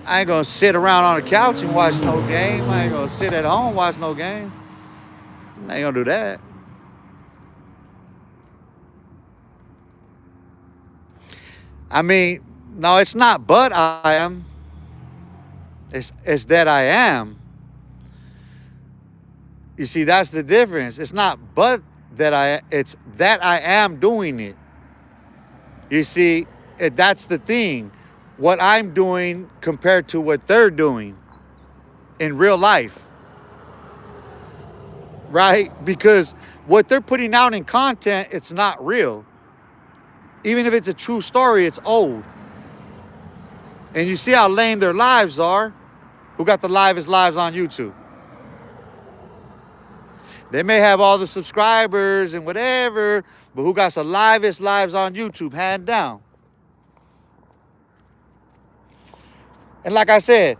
I ain't gonna sit around on the couch and watch no game. I ain't gonna sit at home and watch no game. I ain't gonna do that. I mean, no, it's not but I am. It's that I am. You see, that's the difference. It's not but it's that I am doing it. You see, that's the thing. What I'm doing compared to what they're doing in real life. Right? Because what they're putting out in content, it's not real. Even if it's a true story, it's old. And you see how lame their lives are. Who got the livest lives on YouTube? They may have all the subscribers and whatever, but who got the livest lives on YouTube, hand down? And like I said,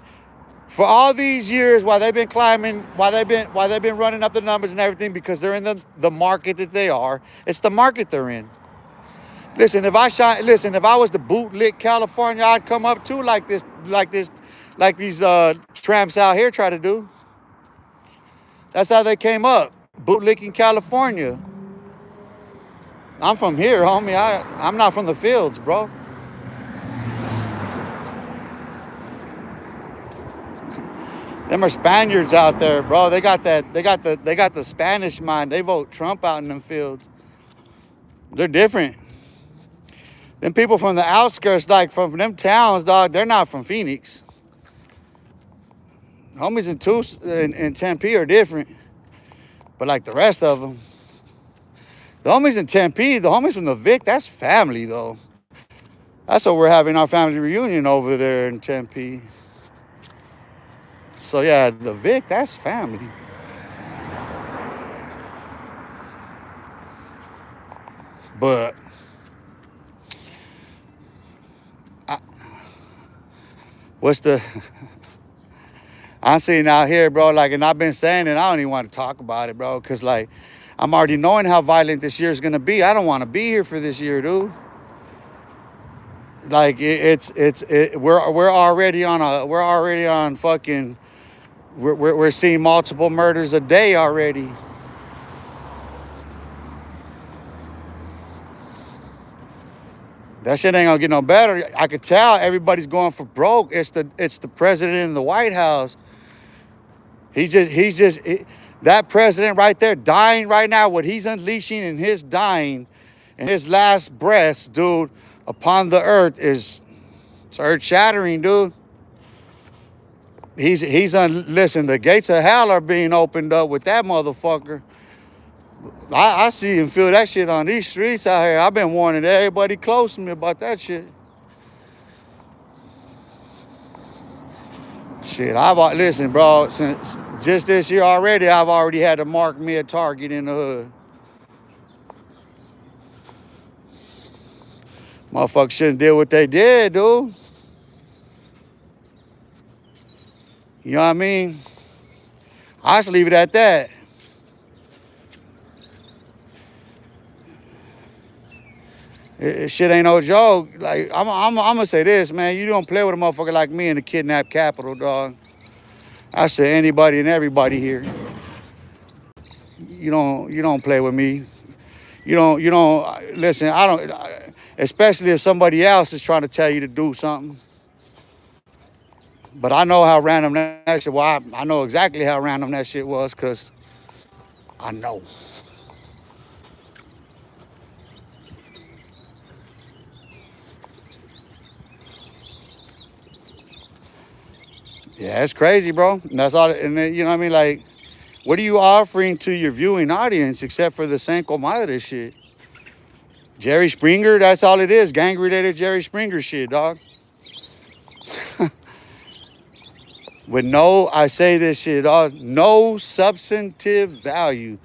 for all these years, while they've been climbing, while they've been running up the numbers and everything, because they're in the market that they are, it's the market they're in. Listen, if I was the bootlick California, I'd come up too like these tramps out here try to do. That's how they came up, bootlicking California. I'm from here, homie. I'm not from the fields, bro. Them are Spaniards out there, bro. They got the Spanish mind. They vote Trump out in them fields. They're different. Them people from the outskirts, like from them towns, dog, they're not from Phoenix. Homies in in Tempe are different, but like the rest of them, the homies in Tempe, the homies from the Vic, that's family though. That's what we're having our family reunion over there in Tempe. So yeah, the Vic, that's family. But I, what's the? I'm sitting out here, bro. Like, and I've been saying it. I don't even want to talk about it, bro, because like, I'm already knowing how violent this year is gonna be. I don't want to be here for this year, dude. Like, we're already on fucking. We're seeing multiple murders a day already. That shit ain't gonna get no better. I could tell everybody's going for broke. It's the president in the White House. That president right there dying right now. What he's unleashing in his dying, in his last breaths, dude, upon the earth it's earth shattering, dude. Listen. The gates of hell are being opened up with that motherfucker. I see and feel that shit on these streets out here. I've been warning everybody close to me about that shit. Shit, listen, bro. Since just this year already, I've already had to mark me a target in the hood. Motherfuckers shouldn't did what they did, dude. You know what I mean? I just leave it at that. Shit ain't no joke. Like, I'm gonna say this, man. You don't play with a motherfucker like me in the kidnap capital, dog. I say anybody and everybody here. You don't play with me. You don't listen. I don't, especially if somebody else is trying to tell you to do something. But I know how random that shit. Well, I know exactly how random that shit was, cause I know. Yeah, it's crazy, bro. And that's all. And then, you know what I mean? Like, what are you offering to your viewing audience except for the Cinco Madre shit? Jerry Springer, that's all it is. Gang-related Jerry Springer shit, dog. With no, I say this shit, dog, no substantive value.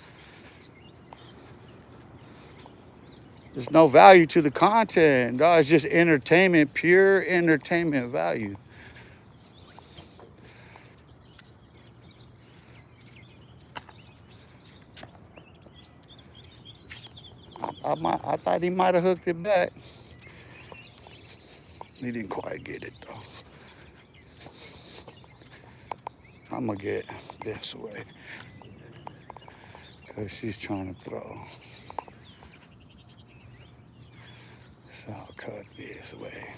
There's no value to the content, dog. It's just entertainment, pure entertainment value. I thought he might have hooked it back. He didn't quite get it though. I'm gonna get this way because she's trying to throw. So I'll cut this way.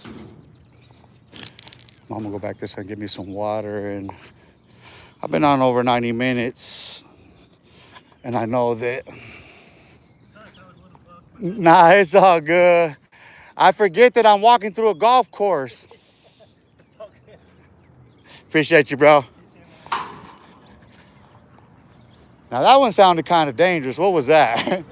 I'm gonna go back this way and get me some water. And I've been on over 90 minutes. And I know that. Nah, it's all good. I forget that I'm walking through a golf course. It's all good. Appreciate you, bro. Now that one sounded kind of dangerous. What was that?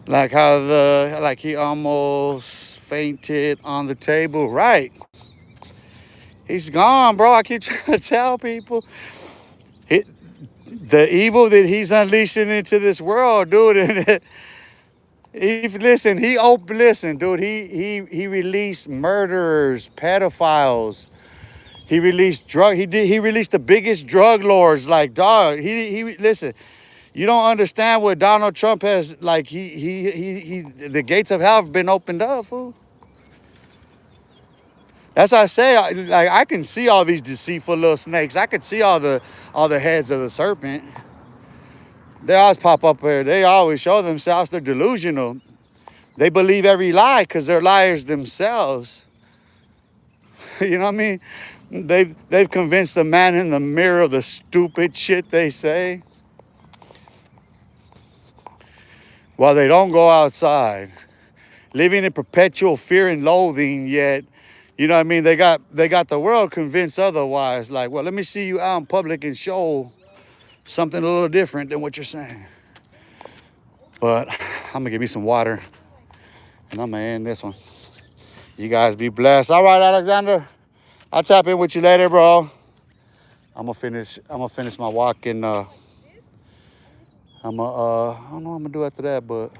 Like how like he almost fainted on the table. Right. He's gone, bro. I keep trying to tell people. The evil that he's unleashing into this world, dude. And listen, dude. He released murderers, pedophiles. He released He released the biggest drug lords. Like, dog. Listen. You don't understand what Donald Trump has, like, the gates of hell have been opened up, fool. That's what I say, like, I can see all these deceitful little snakes. I can see all the heads of the serpent. They always pop up here. They always show themselves. They're delusional. They believe every lie because they're liars themselves. You know what I mean? They've convinced the man in the mirror of the stupid shit they say while they don't go outside, living in perpetual fear and loathing. Yet, you know what I mean? They got the world convinced otherwise. Like, well, let me see you out in public and show something a little different than what you're saying. But I'm gonna give me some water and I'm gonna end this one. You guys be blessed. All right, Alexander. I'll tap in with you later, bro. I'm gonna finish my walk and I don't know what I'm gonna do after that, but